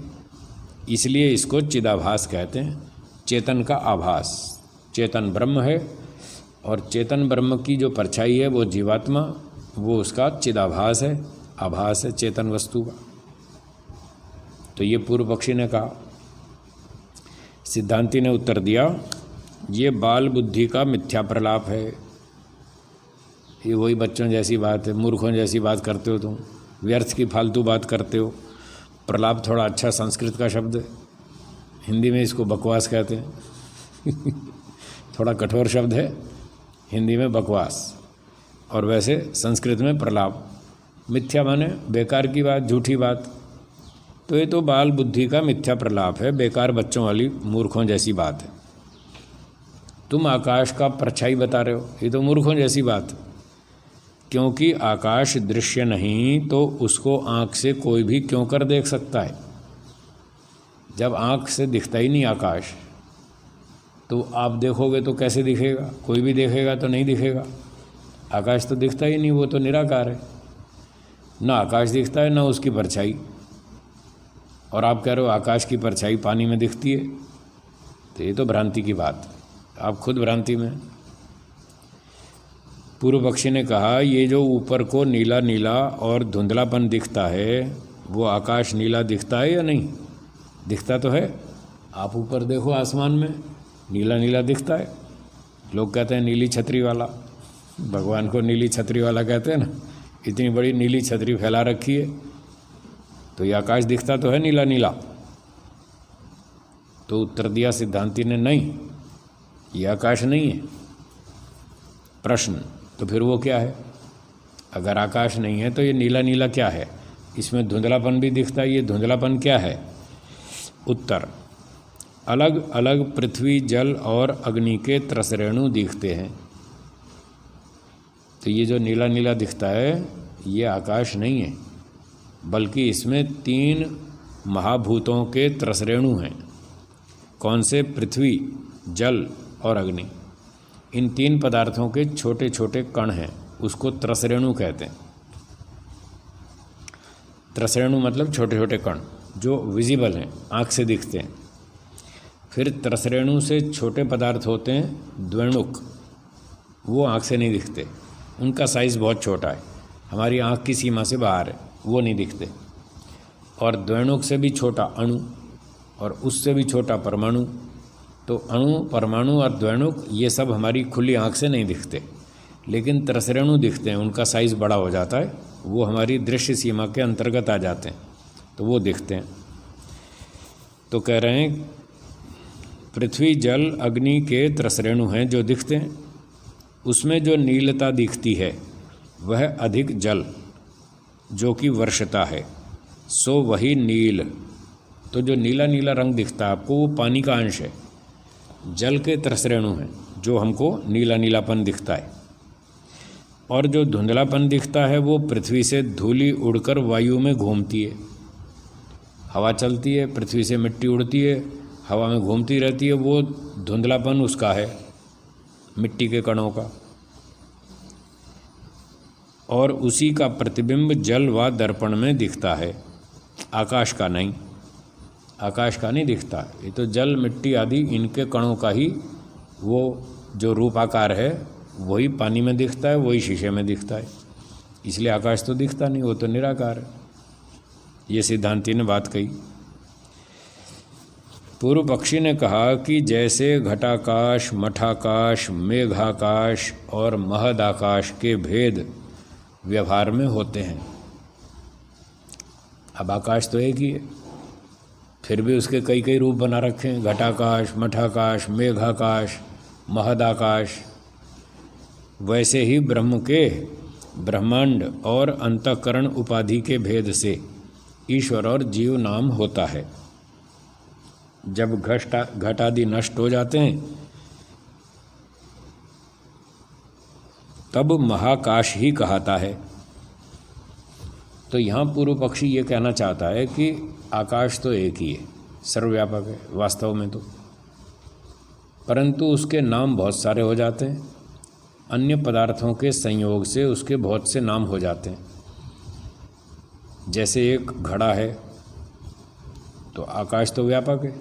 इसलिए इसको चिदाभास कहते हैं, चेतन का आभास। चेतन ब्रह्म है और चेतन ब्रह्म की जो परछाई है वो जीवात्मा, वो उसका चिदाभास है, आभास है चेतन वस्तु का। तो ये पूर्व पक्षी ने कहा। सिद्धांती ने उत्तर दिया, ये बाल बुद्धि का मिथ्या प्रलाप है। ये वही बच्चों जैसी बात है, मूर्खों जैसी बात करते हो तुम, व्यर्थ की फालतू बात करते हो। प्रलाप थोड़ा अच्छा संस्कृत का शब्द है, हिंदी में इसको बकवास कहते हैं। थोड़ा कठोर शब्द है, हिंदी में बकवास, और वैसे संस्कृत में प्रलाप। मिथ्या माने बेकार की बात, झूठी बात। तो ये तो बाल बुद्धि का मिथ्या प्रलाप है, बेकार बच्चों वाली मूर्खों जैसी बात है। तुम आकाश का परछाई बता रहे हो, ये तो मूर्खों जैसी बात है। क्योंकि आकाश दृश्य नहीं तो उसको आँख से कोई भी क्यों कर देख सकता है। जब आँख से दिखता ही नहीं आकाश, तो आप देखोगे तो कैसे दिखेगा? कोई भी देखेगा तो नहीं दिखेगा। आकाश तो दिखता ही नहीं, वो तो निराकार है। ना आकाश दिखता है, ना उसकी परछाई। और आप कह रहे हो आकाश की परछाई पानी में दिखती है, तो ये तो भ्रांति की बात। आप खुद भ्रांति में। पूर्व पक्षी ने कहा, ये जो ऊपर को नीला नीला और धुंधलापन दिखता है, वो आकाश नीला दिखता है या नहीं? दिखता तो है। आप ऊपर देखो आसमान में, नीला नीला दिखता है। लोग कहते हैं नीली छतरी वाला, भगवान को नीली छतरी वाला कहते हैं ना, इतनी बड़ी नीली छतरी फैला रखी है, तो ये आकाश दिखता तो है नीला नीला। तो उत्तर दिया सिद्धांती ने, नहीं, ये आकाश नहीं है। प्रश्न, तो फिर वो क्या है? अगर आकाश नहीं है तो ये नीला नीला क्या है? इसमें धुंधलापन भी दिखता है, ये धुंधलापन क्या है? उत्तर, अलग अलग पृथ्वी, जल और अग्नि के त्रसरेणु दिखते हैं। तो ये जो नीला नीला दिखता है, ये आकाश नहीं है, बल्कि इसमें 3 महाभूतों के त्रसरेणु हैं। कौन से? पृथ्वी, जल और अग्नि। इन 3 पदार्थों के छोटे छोटे कण हैं, उसको त्रसरेणु कहते हैं। त्रसरेणु मतलब छोटे छोटे कण जो विजिबल हैं, आँख से दिखते हैं। फिर त्रसरेणु से छोटे पदार्थ होते हैं द्वेणुक, वो आँख से नहीं दिखते, उनका साइज़ बहुत छोटा है, हमारी आँख की सीमा से बाहर है, वो नहीं दिखते। और द्वेणुक से भी छोटा अणु, और उससे भी छोटा परमाणु। तो अणु, परमाणु और द्वेणुक ये सब हमारी खुली आँख से नहीं दिखते, लेकिन त्रसरेणु दिखते हैं, उनका साइज़ बड़ा हो जाता है, वो हमारी दृश्य सीमा के अंतर्गत आ जाते हैं, तो वो दिखते हैं। तो कह रहे हैं पृथ्वी, जल, अग्नि के त्रसरेणु हैं जो दिखते हैं। उसमें जो नीलता दिखती है वह अधिक जल, जो कि वर्षता है, सो वही नील। तो जो नीला नीला रंग दिखता है आपको, वो पानी का अंश है, जल के त्रसरेणु हैं जो हमको नीला नीलापन दिखता है। और जो धुंधलापन दिखता है वो पृथ्वी से धूली उड़कर वायु में घूमती है। हवा चलती है, पृथ्वी से मिट्टी उड़ती है, हवा में घूमती रहती है, वो धुंधलापन उसका है, मिट्टी के कणों का। और उसी का प्रतिबिंब जल व दर्पण में दिखता है, आकाश का नहीं। आकाश का नहीं दिखता, ये तो जल, मिट्टी आदि इनके कणों का ही वो जो रूपाकार है वही पानी में दिखता है, वही शीशे में दिखता है। इसलिए आकाश तो दिखता नहीं, वो तो निराकार है। ये सिद्धांती ने बात कही। पूर्व पक्षी ने कहा कि जैसे घटाकाश, मठाकाश, मेघाकाश और महदाकाश के भेद व्यवहार में होते हैं। अब आकाश तो एक ही है, फिर भी उसके कई कई रूप बना रखे हैं, घटाकाश, मठाकाश, मेघाकाश, महदाकाश। वैसे ही ब्रह्म के ब्रह्मांड और अंतःकरण उपाधि के भेद से ईश्वर और जीव नाम होता है। जब घट आदि नष्ट हो जाते हैं तब महाकाश ही कहता है। तो यहाँ पूर्व पक्षी ये कहना चाहता है कि आकाश तो एक ही है, सर्वव्यापक है वास्तव में तो, परंतु उसके नाम बहुत सारे हो जाते हैं, अन्य पदार्थों के संयोग से उसके बहुत से नाम हो जाते हैं। जैसे एक घड़ा है तो आकाश तो व्यापक है,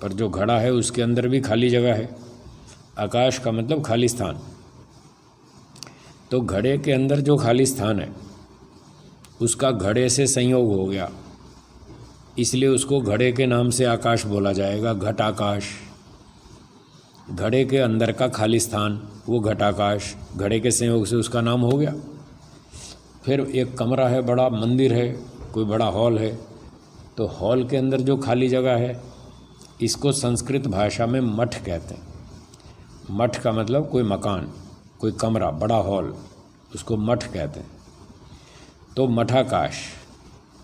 पर जो घड़ा है उसके अंदर भी खाली जगह है। आकाश का मतलब खाली स्थान, तो घड़े के अंदर जो खाली स्थान है उसका घड़े से संयोग हो गया, इसलिए उसको घड़े के नाम से आकाश बोला जाएगा, घटाकाश। घड़े के अंदर का खाली स्थान वो घटाकाश, घड़े के संयोग से उसका नाम हो गया। फिर एक कमरा है, बड़ा मंदिर है, कोई बड़ा हॉल है, तो हॉल के अंदर जो खाली जगह है इसको संस्कृत भाषा में मठ कहते हैं। मठ का मतलब कोई मकान, कोई कमरा, बड़ा हॉल, उसको मठ कहते हैं। तो मठाकाश,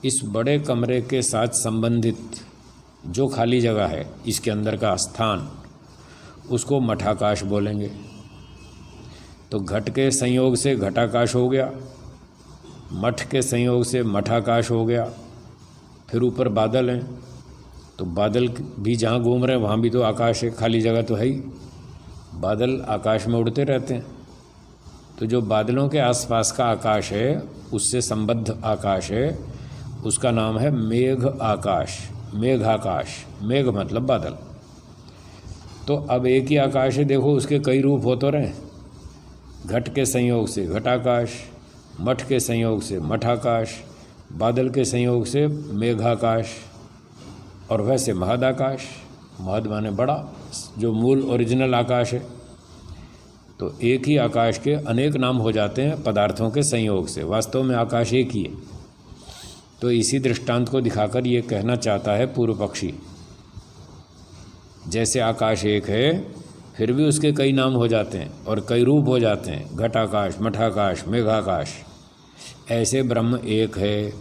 इस बड़े कमरे के साथ संबंधित जो खाली जगह है, इसके अंदर का स्थान, उसको मठाकाश बोलेंगे। तो घट के संयोग से घटाकाश हो गया, मठ के संयोग से मठाकाश हो गया। फिर ऊपर बादल हैं, तो बादल भी जहाँ घूम रहे हैं वहाँ भी तो आकाश है, खाली जगह तो है ही। बादल आकाश में उड़ते रहते हैं, तो जो बादलों के आसपास का आकाश है उससे संबद्ध आकाश है, उसका नाम है मेघ आकाश, मेघाकाश। मेघ मतलब बादल। तो अब एक ही आकाश है, देखो उसके कई रूप हो तो रहे। घट के संयोग से घटाकाश, मठ के संयोग से मठाकाश, बादल के संयोग से मेघाकाश, और वैसे महदाकाश। महद माने बड़ा, जो मूल ओरिजिनल आकाश है। तो एक ही आकाश के अनेक नाम हो जाते हैं पदार्थों के संयोग से, वास्तव में आकाश एक ही है। तो इसी दृष्टांत को दिखाकर ये कहना चाहता है पूर्व पक्षी, जैसे आकाश एक है फिर भी उसके कई नाम हो जाते हैं और कई रूप हो जाते हैं, घटाकाश, मठाकाश, मेघाकाश। ऐसे ब्रह्म एक है,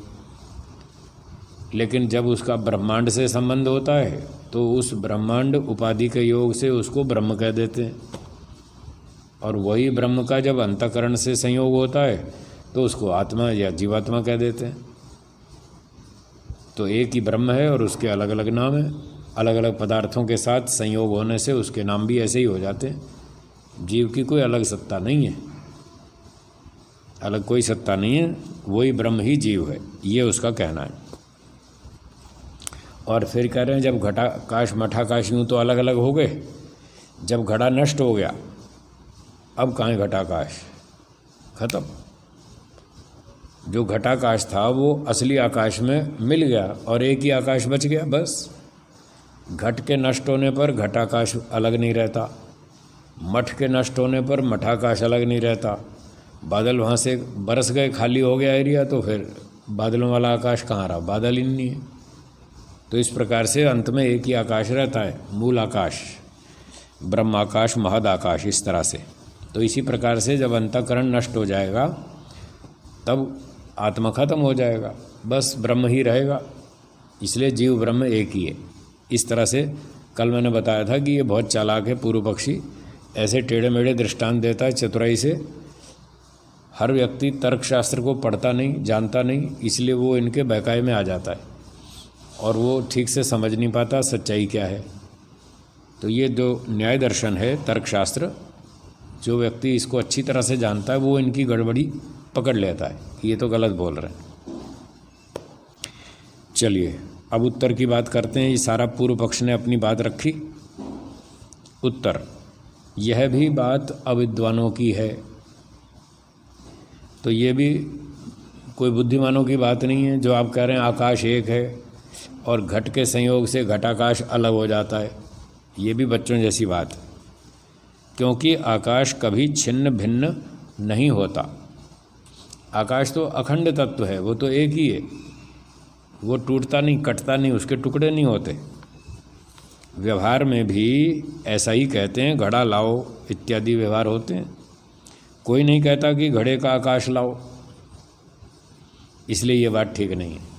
लेकिन जब उसका ब्रह्मांड से संबंध होता है तो उस ब्रह्मांड उपाधि के योग से उसको ब्रह्म कह देते हैं, और वही ब्रह्म का जब अंतःकरण से संयोग होता है तो उसको आत्मा या जीवात्मा कह देते हैं। तो एक ही ब्रह्म है और उसके अलग अलग नाम हैं, अलग अलग पदार्थों के साथ संयोग होने से उसके नाम भी ऐसे ही हो जाते हैं। जीव की कोई अलग सत्ता नहीं है, अलग कोई सत्ता नहीं है, वही ब्रह्म ही जीव है, ये उसका कहना है। और फिर कह रहे हैं जब घटाकाश मठाकाश यूँ तो अलग अलग हो गए, जब घड़ा नष्ट हो गया अब कहाँ घटाकाश, खत्म। जो घटाकाश था वो असली आकाश में मिल गया और एक ही आकाश बच गया, बस। घट के नष्ट होने पर घटाकाश अलग नहीं रहता, मठ के नष्ट होने पर मठाकाश अलग नहीं रहता। बादल वहाँ से बरस गए, खाली हो गया एरिया, तो फिर बादलों वाला आकाश कहाँ रहा, बादल ही नहीं है। तो इस प्रकार से अंत में एक ही आकाश रहता है, मूल आकाश, ब्रह्माकाश, महद आकाश, इस तरह से। तो इसी प्रकार से जब अंतःकरण नष्ट हो जाएगा तब आत्मा खत्म हो जाएगा, बस ब्रह्म ही रहेगा। इसलिए जीव ब्रह्म एक ही है। इस तरह से कल मैंने बताया था कि ये बहुत चालाक है पूर्व पक्षी, ऐसे टेढ़े मेढ़े दृष्टांत देता है चतुराई से। हर व्यक्ति तर्कशास्त्र को पढ़ता नहीं, जानता नहीं, इसलिए वो इनके बहकाए में आ जाता है और वो ठीक से समझ नहीं पाता सच्चाई क्या है। तो ये जो न्याय दर्शन है, तर्कशास्त्र, जो व्यक्ति इसको अच्छी तरह से जानता है वो इनकी गड़बड़ी पकड़ लेता है, ये तो गलत बोल रहे हैं। चलिए अब उत्तर की बात करते हैं। ये सारा पूर्व पक्ष ने अपनी बात रखी। उत्तर, यह भी बात अविद्वानों की है। तो ये भी कोई बुद्धिमानों की बात नहीं है जो आप कह रहे हैं आकाश एक है और घट के संयोग से घटाकाश अलग हो जाता है, ये भी बच्चों जैसी बात। क्योंकि आकाश कभी छिन्न भिन्न नहीं होता। आकाश तो अखंड तत्व है, वो तो एक ही है, वो टूटता नहीं, कटता नहीं, उसके टुकड़े नहीं होते। व्यवहार में भी ऐसा ही कहते हैं, घड़ा लाओ इत्यादि व्यवहार होते हैं। कोई नहीं कहता कि घड़े का आकाश लाओ, इसलिए ये बात ठीक नहीं है।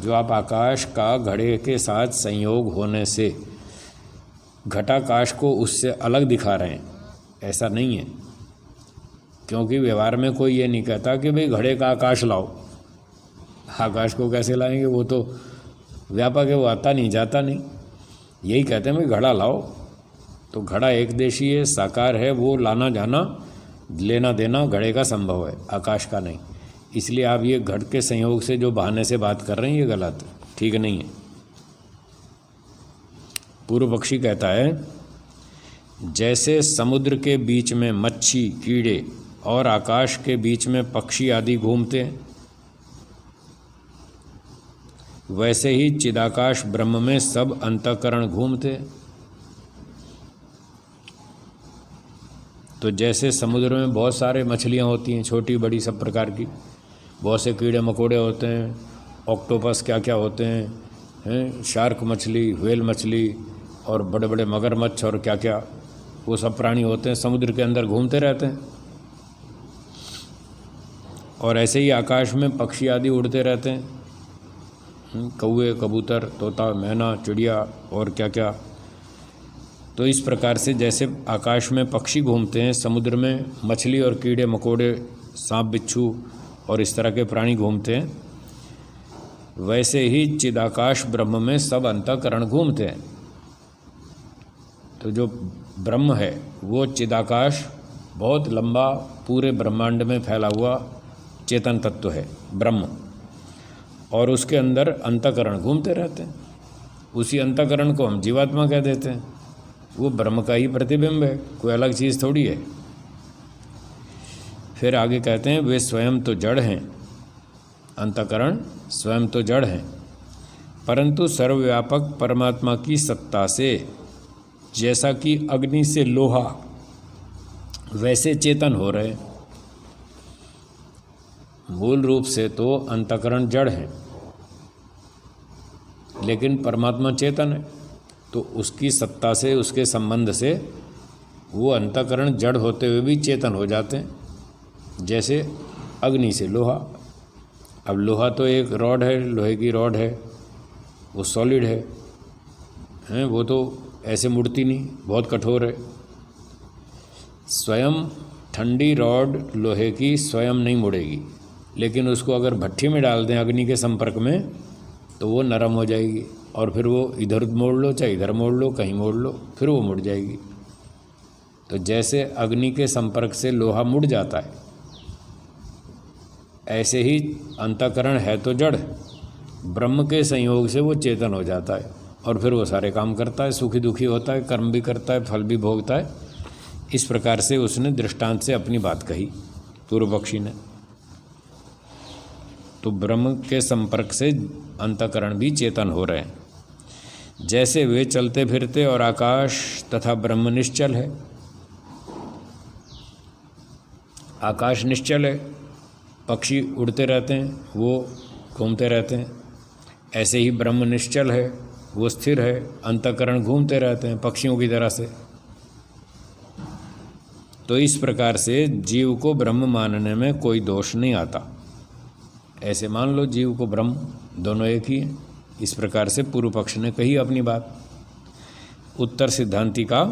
जो आप आकाश का घड़े के साथ संयोग होने से घटाकाश को उससे अलग दिखा रहे हैं, ऐसा नहीं है। क्योंकि व्यवहार में कोई ये नहीं कहता कि भाई घड़े का आकाश लाओ। आकाश को कैसे लाएंगे, वो तो व्यापक है, वो आता नहीं जाता नहीं। यही कहते हैं भाई घड़ा लाओ। तो घड़ा एक देशी है, साकार है, वो लाना जाना लेना देना घड़े का संभव है, आकाश का नहीं। इसलिए आप ये घट के संयोग से जो बहाने से बात कर रहे हैं ये गलत है, ठीक नहीं है। पूर्व पक्षी कहता है, जैसे समुद्र के बीच में मच्छी, कीड़े और आकाश के बीच में पक्षी आदि घूमते हैं, वैसे ही चिदाकाश ब्रह्म में सब अंतःकरण घूमते। तो जैसे समुद्र में बहुत सारे मछलियाँ होती हैं, छोटी बड़ी सब प्रकार की, बहुत से कीड़े मकोड़े होते हैं, ऑक्टोपस क्या क्या होते हैं, शार्क मछली, व्हेल मछली और बड़े बड़े मगरमच्छ और क्या क्या, वो सब प्राणी होते हैं, समुद्र के अंदर घूमते रहते हैं। और ऐसे ही आकाश में पक्षी आदि उड़ते रहते हैं, कौवे, कबूतर, तोता, मैना, चिड़िया और क्या क्या। तो इस प्रकार से जैसे आकाश में पक्षी घूमते हैं, समुद्र में मछली और कीड़े मकोड़े, सांप बिच्छू और इस तरह के प्राणी घूमते हैं, वैसे ही चिदाकाश ब्रह्म में सब अंतःकरण घूमते हैं। तो जो ब्रह्म है वो चिदाकाश, बहुत लंबा पूरे ब्रह्मांड में फैला हुआ चेतन तत्व है ब्रह्म, और उसके अंदर अंतःकरण घूमते रहते हैं। उसी अंतःकरण को हम जीवात्मा कह देते हैं। वो ब्रह्म का ही प्रतिबिंब है, कोई अलग चीज़ थोड़ी है। फिर आगे कहते हैं वे स्वयं तो जड़ हैं, अंतःकरण स्वयं तो जड़ हैं, परंतु सर्वव्यापक परमात्मा की सत्ता से, जैसा कि अग्नि से लोहा वैसे चेतन हो रहे। मूल रूप से तो अंतःकरण जड़ है, लेकिन परमात्मा चेतन है, तो उसकी सत्ता से, उसके संबंध से वो अंतःकरण जड़ होते हुए भी चेतन हो जाते हैं। जैसे अग्नि से लोहा, अब लोहा तो एक रॉड है, लोहे की रॉड है, वो सॉलिड है, वो तो ऐसे मुड़ती नहीं, बहुत कठोर है। स्वयं ठंडी रॉड लोहे की स्वयं नहीं मुड़ेगी, लेकिन उसको अगर भट्ठी में डाल दें अग्नि के संपर्क में तो वो नरम हो जाएगी, और फिर वो इधर मोड़ लो चाहे इधर मोड़ लो, कहीं मोड़ लो, फिर वो मुड़ जाएगी। तो जैसे अग्नि के संपर्क से लोहा मुड़ जाता है, ऐसे ही अंतःकरण है तो जड़, ब्रह्म के संयोग से वो चेतन हो जाता है, और फिर वो सारे काम करता है, सुखी दुखी होता है, कर्म भी करता है, फल भी भोगता है। इस प्रकार से उसने दृष्टांत से अपनी बात कही पूर्व पक्षी ने। तो ब्रह्म के संपर्क से अंतःकरण भी चेतन हो रहे हैं। जैसे वे चलते फिरते और आकाश तथा ब्रह्म निश्चल है, आकाश निश्चल है, पक्षी उड़ते रहते हैं, वो घूमते रहते हैं, ऐसे ही ब्रह्म निश्चल है, वो स्थिर है, अंतःकरण घूमते रहते हैं पक्षियों की तरह से। तो इस प्रकार से जीव को ब्रह्म मानने में कोई दोष नहीं आता। ऐसे मान लो जीव को ब्रह्म, दोनों एक ही हैं। इस प्रकार से पूर्व पक्ष ने कही अपनी बात। उत्तर सिद्धांति का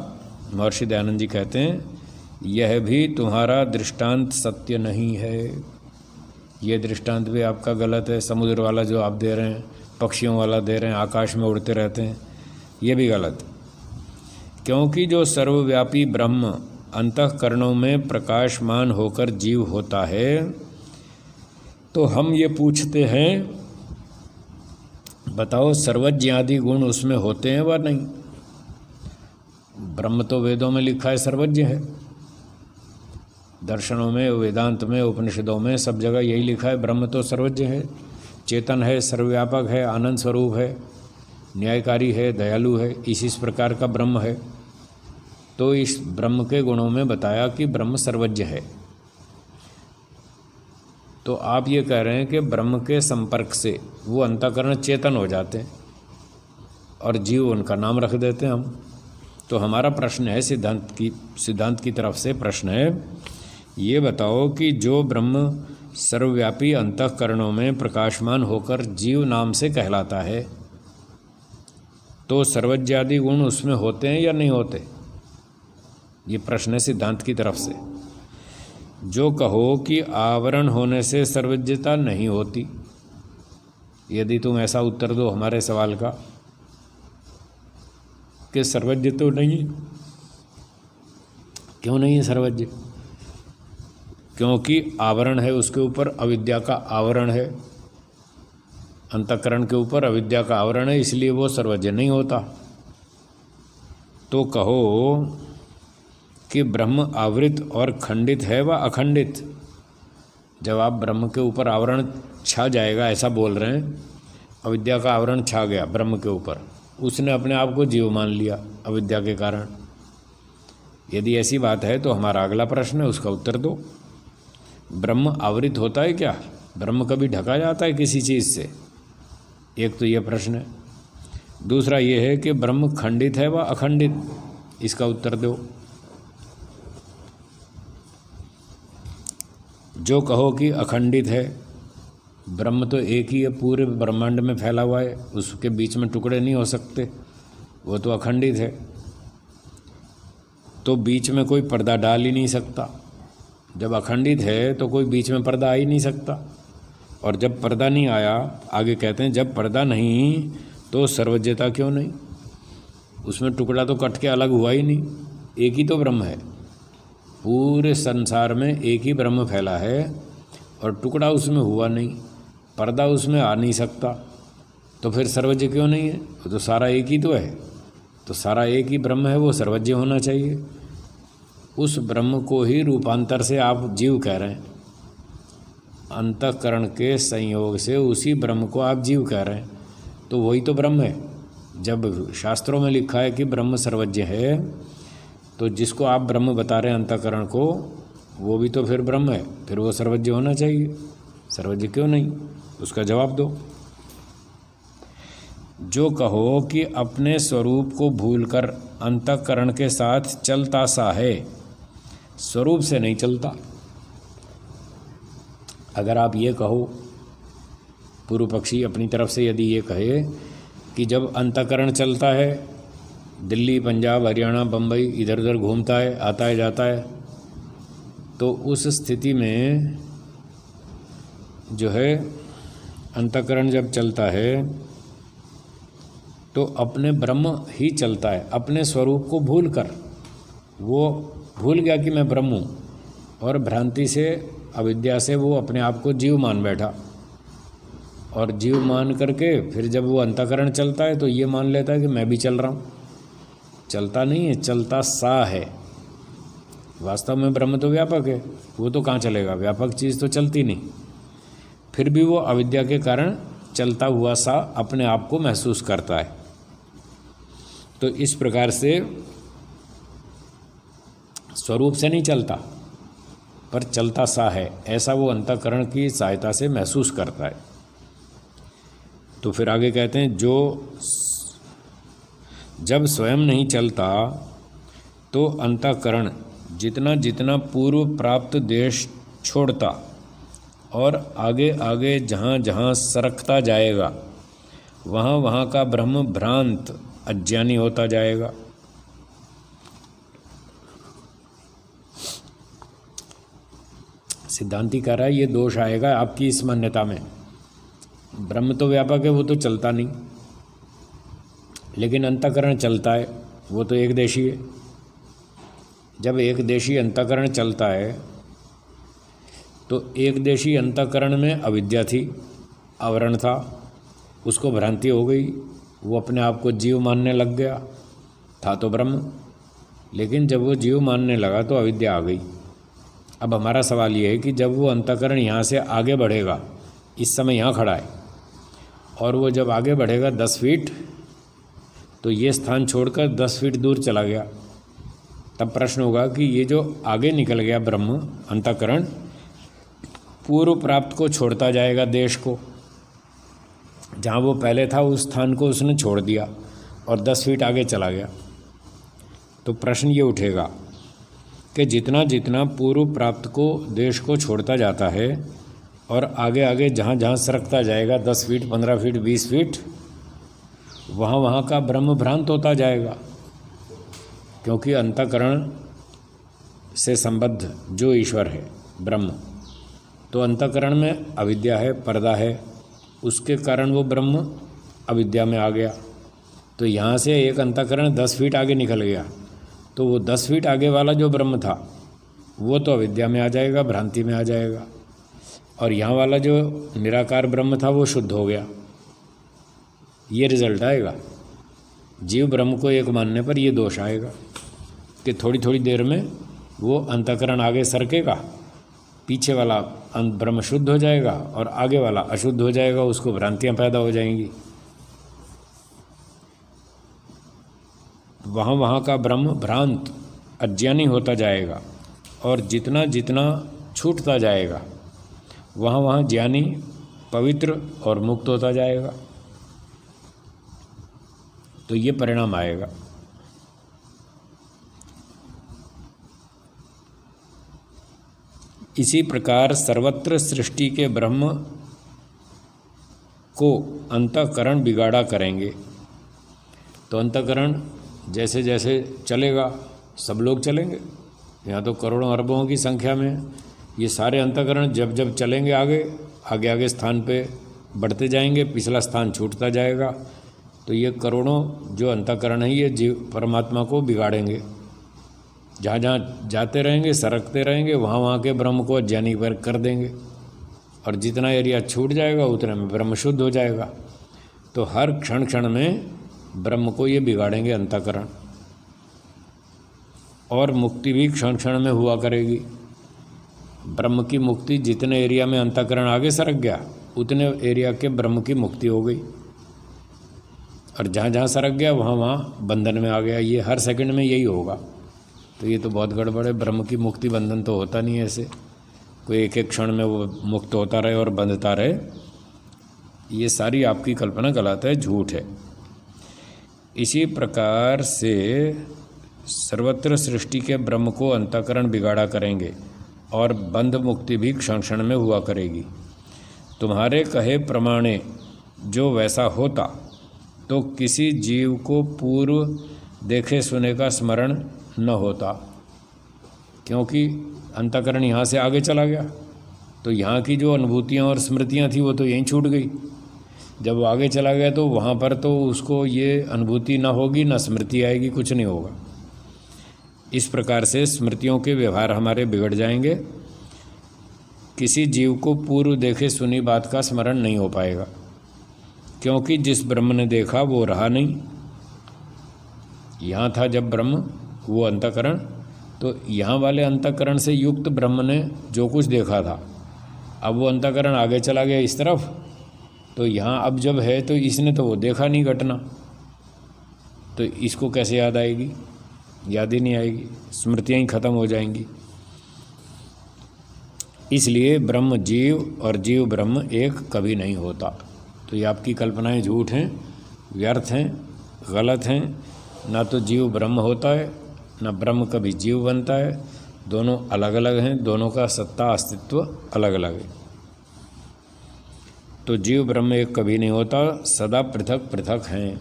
महर्षि दयानंद जी कहते हैं, यह भी तुम्हारा दृष्टांत सत्य नहीं है। ये दृष्टांत भी आपका गलत है। समुद्र वाला जो आप दे रहे हैं, पक्षियों वाला दे रहे हैं, आकाश में उड़ते रहते हैं, ये भी गलत। क्योंकि जो सर्वव्यापी ब्रह्म अंतःकरणों में प्रकाशमान होकर जीव होता है, तो हम ये पूछते हैं, बताओ सर्वज्ञ आदि गुण उसमें होते हैं व नहीं? ब्रह्म तो वेदों में लिखा है सर्वज्ञ है, दर्शनों में, वेदांत में, उपनिषदों में, सब जगह यही लिखा है, ब्रह्म तो सर्वज्ञ है, चेतन है, सर्वव्यापक है, आनंद स्वरूप है, न्यायकारी है, दयालु है, इस प्रकार का ब्रह्म है। तो इस ब्रह्म के गुणों में बताया कि ब्रह्म सर्वज्ञ है। तो आप ये कह रहे हैं कि ब्रह्म के संपर्क से वो अंतःकरण चेतन हो जाते हैं और जीव उनका नाम रख देते हैं हम। तो हमारा प्रश्न है, सिद्धांत की तरफ से प्रश्न है, ये बताओ कि जो ब्रह्म सर्वव्यापी अंतःकरणों में प्रकाशमान होकर जीव नाम से कहलाता है, तो सर्वज्ञादि गुण उसमें होते हैं या नहीं होते? ये प्रश्न है सिद्धांत की तरफ से। जो कहो कि आवरण होने से सर्वज्ञता नहीं होती, यदि तुम ऐसा उत्तर दो हमारे सवाल का कि सर्वज्ञ तो नहीं, क्यों नहीं है सर्वज्ञ? क्योंकि आवरण है उसके ऊपर, अविद्या का आवरण है, अंतःकरण के ऊपर अविद्या का आवरण है, इसलिए वो सर्वज्ञ नहीं होता। तो कहो कि ब्रह्म आवृत और खंडित है व अखंडित। जब आप ब्रह्म के ऊपर आवरण छा जाएगा ऐसा बोल रहे हैं, अविद्या का आवरण छा गया ब्रह्म के ऊपर, उसने अपने आप को जीव मान लिया अविद्या के कारण। यदि ऐसी बात है तो हमारा अगला प्रश्न है, उसका उत्तर दो। ब्रह्म आवृत होता है क्या? ब्रह्म कभी ढका जाता है किसी चीज़ से? एक तो ये प्रश्न है। दूसरा ये है कि ब्रह्म खंडित है व अखंडित, इसका उत्तर दो। जो कहो कि अखंडित है, ब्रह्म तो एक ही है, पूरे ब्रह्मांड में फैला हुआ है, उसके बीच में टुकड़े नहीं हो सकते, वो तो अखंडित है। तो बीच में कोई पर्दा डाल ही नहीं सकता। जब अखंडित है तो कोई बीच में पर्दा आ ही नहीं सकता। और जब पर्दा नहीं आया, आगे कहते हैं जब पर्दा नहीं तो सर्वज्ञता क्यों नहीं? उसमें टुकड़ा तो कट के अलग हुआ ही नहीं, एक ही तो ब्रह्म है। पूरे संसार में एक ही ब्रह्म फैला है और टुकड़ा उसमें हुआ नहीं, पर्दा उसमें आ नहीं सकता, तो फिर सर्वज्ञ क्यों नहीं है? वो तो सारा एक ही तो है। तो सारा एक ही ब्रह्म है, वो सर्वज्ञ होना चाहिए। उस ब्रह्म को ही रूपांतर से आप जीव कह रहे हैं। अंतःकरण के संयोग से उसी ब्रह्म को आप जीव कह रहे हैं, तो वही तो ब्रह्म है। जब शास्त्रों में लिखा है कि ब्रह्म सर्वज्ञ है, तो जिसको आप ब्रह्म बता रहे हैं अंतःकरण को, वो भी तो फिर ब्रह्म है, फिर वो सर्वज्ञ होना चाहिए। सर्वज्ञ क्यों नहीं? उसका जवाब दो। जो कहो कि अपने स्वरूप को भूलकर अंतःकरण के साथ चलता सा है, स्वरूप से नहीं चलता। अगर आप ये कहो, पूर्व पक्षी अपनी तरफ से यदि ये कहे कि जब अंतःकरण चलता है, दिल्ली, पंजाब, हरियाणा, बम्बई, इधर उधर घूमता है, आता है जाता है, तो उस स्थिति में जो है अंतःकरण जब चलता है तो अपने ब्रह्म ही चलता है, अपने स्वरूप को भूल कर। वो भूल गया कि मैं ब्रह्म हूँ, और भ्रांति से, अविद्या से वो अपने आप को जीव मान बैठा, और जीव मान करके फिर जब वो अंतःकरण चलता है तो ये मान लेता है कि मैं भी चल रहा हूँ। चलता नहीं है, चलता सा है। वास्तव में ब्रह्म तो व्यापक है, वो तो कहाँ चलेगा? व्यापक चीज़ तो चलती नहीं। फिर भी वो अविद्या के कारण चलता हुआ सा अपने आप को महसूस करता है। तो इस प्रकार से स्वरूप से नहीं चलता, पर चलता सा है, ऐसा वो अंतःकरण की सहायता से महसूस करता है। तो फिर आगे कहते हैं, जो जब स्वयं नहीं चलता तो अंतःकरण जितना जितना पूर्व प्राप्त देश छोड़ता और आगे आगे जहाँ जहाँ सरकता जाएगा, वहाँ वहाँ का ब्रह्म भ्रांत अज्ञानी होता जाएगा। सिद्धांती कह रहा है ये दोष आएगा आपकी इस मान्यता में। ब्रह्म तो व्यापक है, वो तो चलता नहीं, लेकिन अंतःकरण चलता है, वो तो एक देशी है। जब एक देशी अंतःकरण चलता है तो एक देशी अंतःकरण में अविद्या थी, आवरण था, उसको भ्रांति हो गई, वो अपने आप को जीव मानने लग गया। था तो ब्रह्म, लेकिन जब वो जीव मानने लगा तो अविद्या आ गई। अब हमारा सवाल ये है कि जब वो अंतःकरण यहाँ से आगे बढ़ेगा, इस समय यहाँ खड़ा है, और वो जब आगे बढ़ेगा 10 फीट, तो ये स्थान छोड़कर 10 फीट दूर चला गया, तब प्रश्न होगा कि ये जो आगे निकल गया ब्रह्म अंतःकरण, पूर्व प्राप्त को छोड़ता जाएगा, देश को, जहाँ वो पहले था उस स्थान को उसने छोड़ दिया और 10 फीट आगे चला गया। तो प्रश्न ये उठेगा कि जितना जितना पूर्व प्राप्त को, देश को छोड़ता जाता है और आगे आगे जहाँ जहाँ सरकता जाएगा, 10 फीट, 15 फीट, 20 फीट, वहाँ वहाँ का ब्रह्म भ्रांत होता जाएगा, क्योंकि अंतःकरण से संबद्ध जो ईश्वर है ब्रह्म, तो अंतःकरण में अविद्या है, पर्दा है, उसके कारण वो ब्रह्म अविद्या में आ गया। तो यहाँ से एक अंतःकरण 10 फीट आगे निकल गया, तो वो 10 फीट आगे वाला जो ब्रह्म था वो तो अविद्या में आ जाएगा, भ्रांति में आ जाएगा, और यहाँ वाला जो निराकार ब्रह्म था वो शुद्ध हो गया। ये रिजल्ट आएगा। जीव ब्रह्म को एक मानने पर ये दोष आएगा कि थोड़ी थोड़ी देर में वो अंतःकरण आगे सरकेगा पीछे वाला ब्रह्म शुद्ध हो जाएगा और आगे वाला अशुद्ध हो जाएगा, उसको भ्रांतियाँ पैदा हो जाएंगी। वहाँ का ब्रह्म भ्रांत अज्ञानी होता जाएगा और जितना जितना छूटता जाएगा वहाँ ज्ञानी पवित्र और मुक्त होता जाएगा। तो ये परिणाम आएगा। इसी प्रकार सर्वत्र सृष्टि के ब्रह्म को अंतःकरण बिगाड़ा करेंगे। तो अंतःकरण जैसे जैसे चलेगा सब लोग चलेंगे, यहाँ तो करोड़ों अरबों की संख्या में ये सारे अंतःकरण जब जब चलेंगे आगे आगे आगे स्थान पे बढ़ते जाएंगे, पिछला स्थान छूटता जाएगा। तो ये करोड़ों जो अंतःकरण है ये जीव परमात्मा को बिगाड़ेंगे। जहाँ जहाँ जाते रहेंगे सरकते रहेंगे वहाँ के ब्रह्म को अज्ञानी पर कर देंगे और जितना एरिया छूट जाएगा उतने में ब्रह्म शुद्ध हो जाएगा। तो हर क्षण क्षण में ब्रह्म को ये बिगाड़ेंगे अंतःकरण, और मुक्ति भी क्षण क्षण में हुआ करेगी। ब्रह्म की मुक्ति जितने एरिया में अंतःकरण आगे सरक गया उतने एरिया के ब्रह्म की मुक्ति हो गई, और जहाँ जहाँ सरक गया वहाँ बंधन में आ गया। ये हर सेकंड में यही होगा। तो ये तो बहुत गड़बड़ है। ब्रह्म की मुक्ति बंधन तो होता नहीं है ऐसे, कोई एक एक क्षण में वो मुक्त होता रहे और बंधता रहे। ये सारी आपकी कल्पना गलत है, झूठ है। इसी प्रकार से सर्वत्र सृष्टि के ब्रह्म को अंतःकरण बिगाड़ा करेंगे और बंध मुक्ति भी क्षण क्षण में हुआ करेगी। तुम्हारे कहे प्रमाणे जो वैसा होता तो किसी जीव को पूर्व देखे सुने का स्मरण न होता, क्योंकि अंतःकरण यहाँ से आगे चला गया तो यहाँ की जो अनुभूतियाँ और स्मृतियाँ थी वो तो यहीं छूट गई। जब वो आगे चला गया तो वहाँ पर तो उसको ये अनुभूति ना होगी ना स्मृति आएगी, कुछ नहीं होगा। इस प्रकार से स्मृतियों के व्यवहार हमारे बिगड़ जाएंगे। किसी जीव को पूर्व देखे सुनी बात का स्मरण नहीं हो पाएगा, क्योंकि जिस ब्रह्म ने देखा वो रहा नहीं। यहाँ था जब ब्रह्म वो अंतःकरण, तो यहाँ वाले अंतःकरण से युक्त ब्रह्म ने जो कुछ देखा था, अब वो अंतःकरण आगे चला गया इस तरफ, तो यहाँ अब जब है तो इसने तो वो देखा नहीं घटना, तो इसको कैसे याद आएगी? याद ही नहीं आएगी, स्मृतियाँ ही खत्म हो जाएंगी। इसलिए ब्रह्म जीव और जीव ब्रह्म एक कभी नहीं होता। तो ये आपकी कल्पनाएं झूठ हैं, व्यर्थ हैं, गलत हैं। ना तो जीव ब्रह्म होता है ना ब्रह्म कभी जीव बनता है, दोनों अलग अलग हैं, दोनों का सत्ता अस्तित्व अलग अलग है। तो जीव ब्रह्म एक कभी नहीं होता, सदा पृथक पृथक हैं,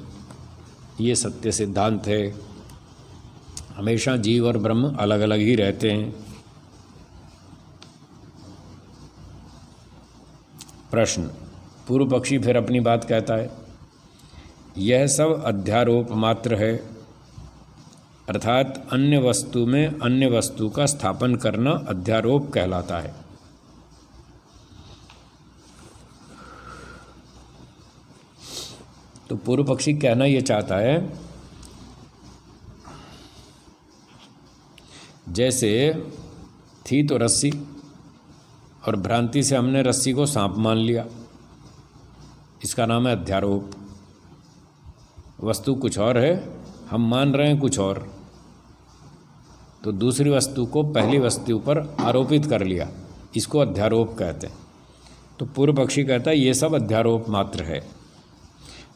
ये सत्य सिद्धांत है। हमेशा जीव और ब्रह्म अलग अलग ही रहते हैं। प्रश्न, पूर्व पक्षी फिर अपनी बात कहता है, यह सब अध्यारोप मात्र है, अर्थात अन्य वस्तु में अन्य वस्तु का स्थापन करना अध्यारोप कहलाता है। तो पूर्व पक्षी कहना यह चाहता है, जैसे थी तो रस्सी और भ्रांति से हमने रस्सी को सांप मान लिया, इसका नाम है अध्यारोप। वस्तु कुछ और है, हम मान रहे हैं कुछ और, तो दूसरी वस्तु को पहली वस्तु पर आरोपित कर लिया, इसको अध्यारोप कहते हैं। तो पूर्व पक्षी कहता है ये सब अध्यारोप मात्र है,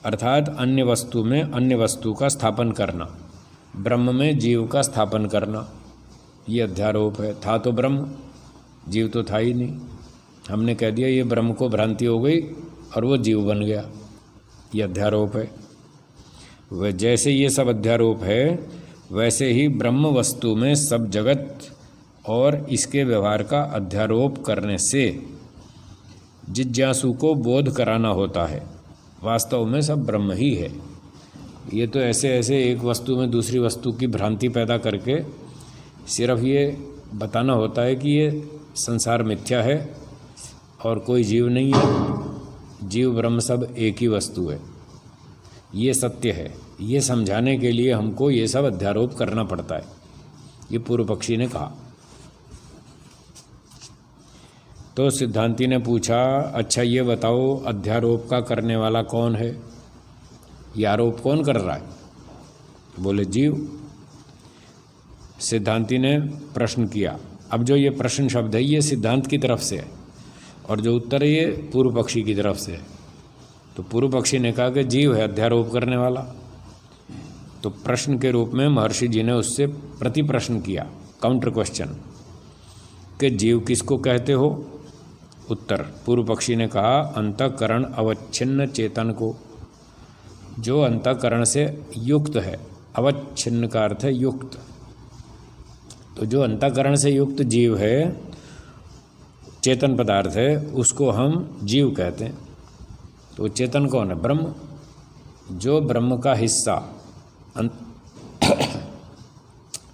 अर्थात अन्य वस्तु में अन्य वस्तु का स्थापन करना, ब्रह्म में जीव का स्थापन करना, ये अध्यारोप है। था तो ब्रह्म, जीव तो था ही नहीं, हमने कह दिया ये ब्रह्म को भ्रांति हो गई और वो जीव बन गया, ये अध्यारोप है। वह जैसे ये सब अध्यारोप है वैसे ही ब्रह्म वस्तु में सब जगत और इसके व्यवहार का अध्यारोप करने से जिज्ञासु को बोध कराना होता है, वास्तव में सब ब्रह्म ही है। ये तो ऐसे ऐसे एक वस्तु में दूसरी वस्तु की भ्रांति पैदा करके सिर्फ ये बताना होता है कि ये संसार मिथ्या है और कोई जीव नहीं है, जीव ब्रह्म सब एक ही वस्तु है, ये सत्य है। ये समझाने के लिए हमको ये सब अध्यारोप करना पड़ता है, ये पूर्व पक्षी ने कहा। तो सिद्धांती ने पूछा, अच्छा ये बताओ अध्यारोप का करने वाला कौन है? ये आरोप कौन कर रहा है? बोले जीव। सिद्धांती ने प्रश्न किया। अब जो ये प्रश्न शब्द है ये सिद्धांत की तरफ से है और जो उत्तर है ये पूर्व पक्षी की तरफ से है। तो पूर्व पक्षी ने कहा कि जीव है अध्यारोप करने वाला। तो प्रश्न के रूप में महर्षि जी ने उससे प्रति प्रश्न किया, काउंटर क्वेश्चन, कि जीव किसको कहते हो? उत्तर, पूर्व पक्षी ने कहा अंतःकरण अवच्छिन्न चेतन को, जो अंतःकरण से युक्त है। अवच्छिन्न का अर्थ है युक्त। तो जो अंतःकरण से युक्त जीव है, चेतन पदार्थ है, उसको हम जीव कहते हैं। तो चेतन कौन है? ब्रह्म। जो ब्रह्म का हिस्सा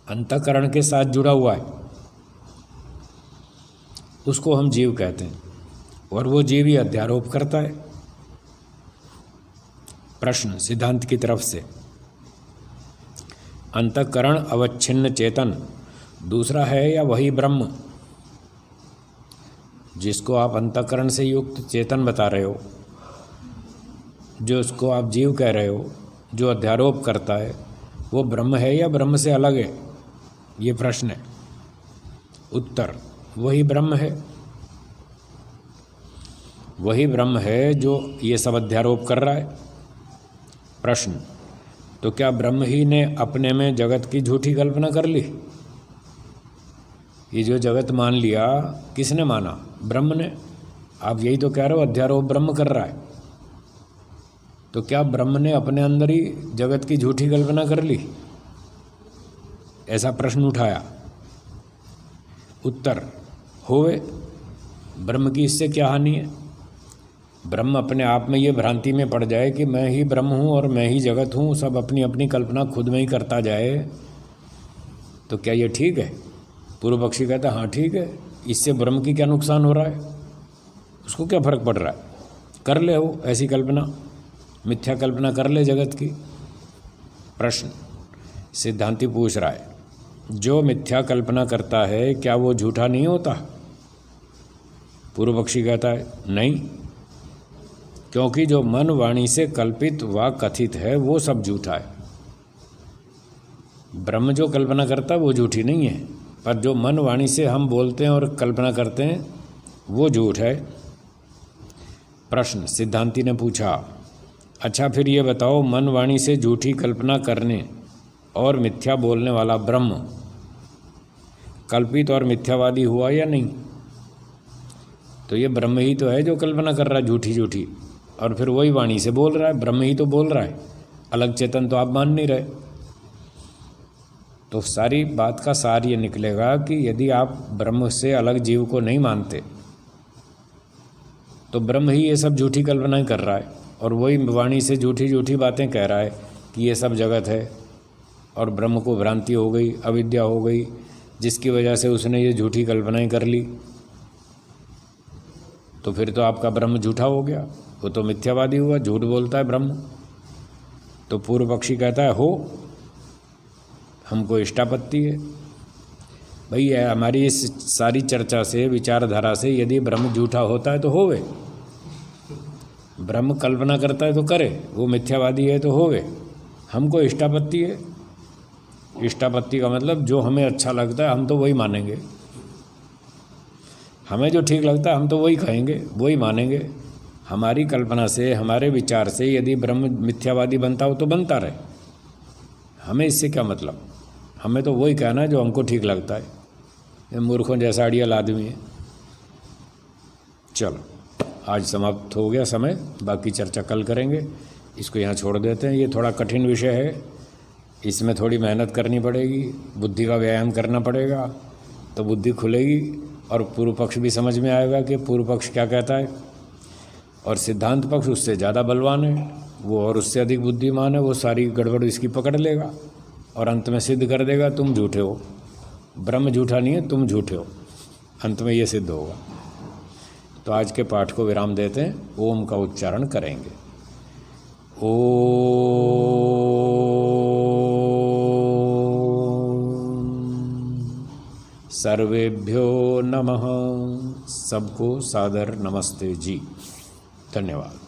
अंतःकरण के साथ जुड़ा हुआ है उसको हम जीव कहते हैं और वो जीव ही अध्यारोप करता है। प्रश्न सिद्धांत की तरफ से, अंतःकरण अवच्छिन्न चेतन दूसरा है या वही ब्रह्म जिसको आप अंतःकरण से युक्त चेतन बता रहे हो, जो उसको आप जीव कह रहे हो, जो अध्यारोप करता है, वो ब्रह्म है या ब्रह्म से अलग है? ये प्रश्न है। उत्तर, वही ब्रह्म है। वही ब्रह्म है जो ये सब अध्यारोप कर रहा है। प्रश्न, तो क्या ब्रह्म ही ने अपने में जगत की झूठी कल्पना कर ली? ये जो जगत मान लिया, किसने माना? ब्रह्म ने। आप यही तो कह रहे हो अध्यारोप ब्रह्म कर रहा है। तो क्या ब्रह्म ने अपने अंदर ही जगत की झूठी कल्पना कर ली? ऐसा प्रश्न उठाया। उत्तर, होवे। ब्रह्म की इससे क्या हानि है? ब्रह्म अपने आप में ये भ्रांति में पड़ जाए कि मैं ही ब्रह्म हूँ और मैं ही जगत हूँ, सब अपनी अपनी कल्पना खुद में ही करता जाए, तो क्या ये ठीक है? पूर्व पक्षी कहता हाँ ठीक है। इससे ब्रह्म की क्या नुकसान हो रहा है? उसको क्या फर्क पड़ रहा है? कर ले वो ऐसी कल्पना, मिथ्या कल्पना कर ले जगत की। प्रश्न सिद्धांती पूछ रहा है, जो मिथ्या कल्पना करता है क्या वो झूठा नहीं होता? पूर्व पक्षी कहता है नहीं, क्योंकि जो मन वाणी से कल्पित व कथित है वो सब झूठा है। ब्रह्म जो कल्पना करता है वो झूठी नहीं है, पर जो मन वाणी से हम बोलते हैं और कल्पना करते हैं वो झूठ है। प्रश्न सिद्धांती ने पूछा, अच्छा फिर ये बताओ, मन वाणी से झूठी कल्पना करने और मिथ्या बोलने वाला ब्रह्म कल्पित और मिथ्यावादी हुआ या नहीं? तो ये ब्रह्म ही तो है जो कल्पना कर रहा है झूठी झूठी, और फिर वही वाणी से बोल रहा है, ब्रह्म ही तो बोल रहा है। अलग चेतन तो आप मान नहीं रहे। तो सारी बात का सार ये निकलेगा कि यदि आप ब्रह्म से अलग जीव को नहीं मानते तो ब्रह्म ही ये सब झूठी कल्पनाएं कर रहा है और वही वाणी से झूठी झूठी बातें कह रहा है कि ये सब जगत है, और ब्रह्म को भ्रांति हो गई, अविद्या हो गई, जिसकी वजह से उसने ये झूठी कल्पनाएं कर ली। तो फिर तो आपका ब्रह्म झूठा हो गया, वो तो मिथ्यावादी हुआ, झूठ बोलता है ब्रह्म। तो पूर्व पक्षी कहता है हो, हमको इष्टापत्ति है। भाई हमारी इस सारी चर्चा से, विचारधारा से, यदि ब्रह्म झूठा होता है तो होवे, ब्रह्म कल्पना करता है तो करे, वो मिथ्यावादी है तो होवे, हमको इष्टापत्ति है। इष्टापत्ति का मतलब जो हमें अच्छा लगता है हम तो वही मानेंगे, हमें जो ठीक लगता है हम तो वही कहेंगे, वही मानेंगे। हमारी कल्पना से, हमारे विचार से यदि ब्रह्म मिथ्यावादी बनता हो तो बनता रहे, हमें इससे क्या मतलब? हमें तो वही कहना है जो हमको ठीक लगता है। ये मूर्खों जैसा अड़ियल आदमी है। चलो आज समाप्त हो गया समय, बाकी चर्चा कल करेंगे। इसको यहाँ छोड़ देते हैं। ये थोड़ा कठिन विषय है, इसमें थोड़ी मेहनत करनी पड़ेगी, बुद्धि का व्यायाम करना पड़ेगा, तो बुद्धि खुलेगी और पूर्व पक्ष भी समझ में आएगा कि पूर्व पक्ष क्या कहता है। और सिद्धांत पक्ष उससे ज़्यादा बलवान है, वो और उससे अधिक बुद्धिमान है, वो सारी गड़बड़ इसकी पकड़ लेगा और अंत में सिद्ध कर देगा तुम झूठे हो। ब्रह्म झूठा नहीं है, तुम झूठे हो, अंत में ये सिद्ध होगा। तो आज के पाठ को विराम देते हैं, ओम का उच्चारण करेंगे। ओम। सर्वेभ्यो नमः। सबको सादर नमस्ते जी। धन्यवाद।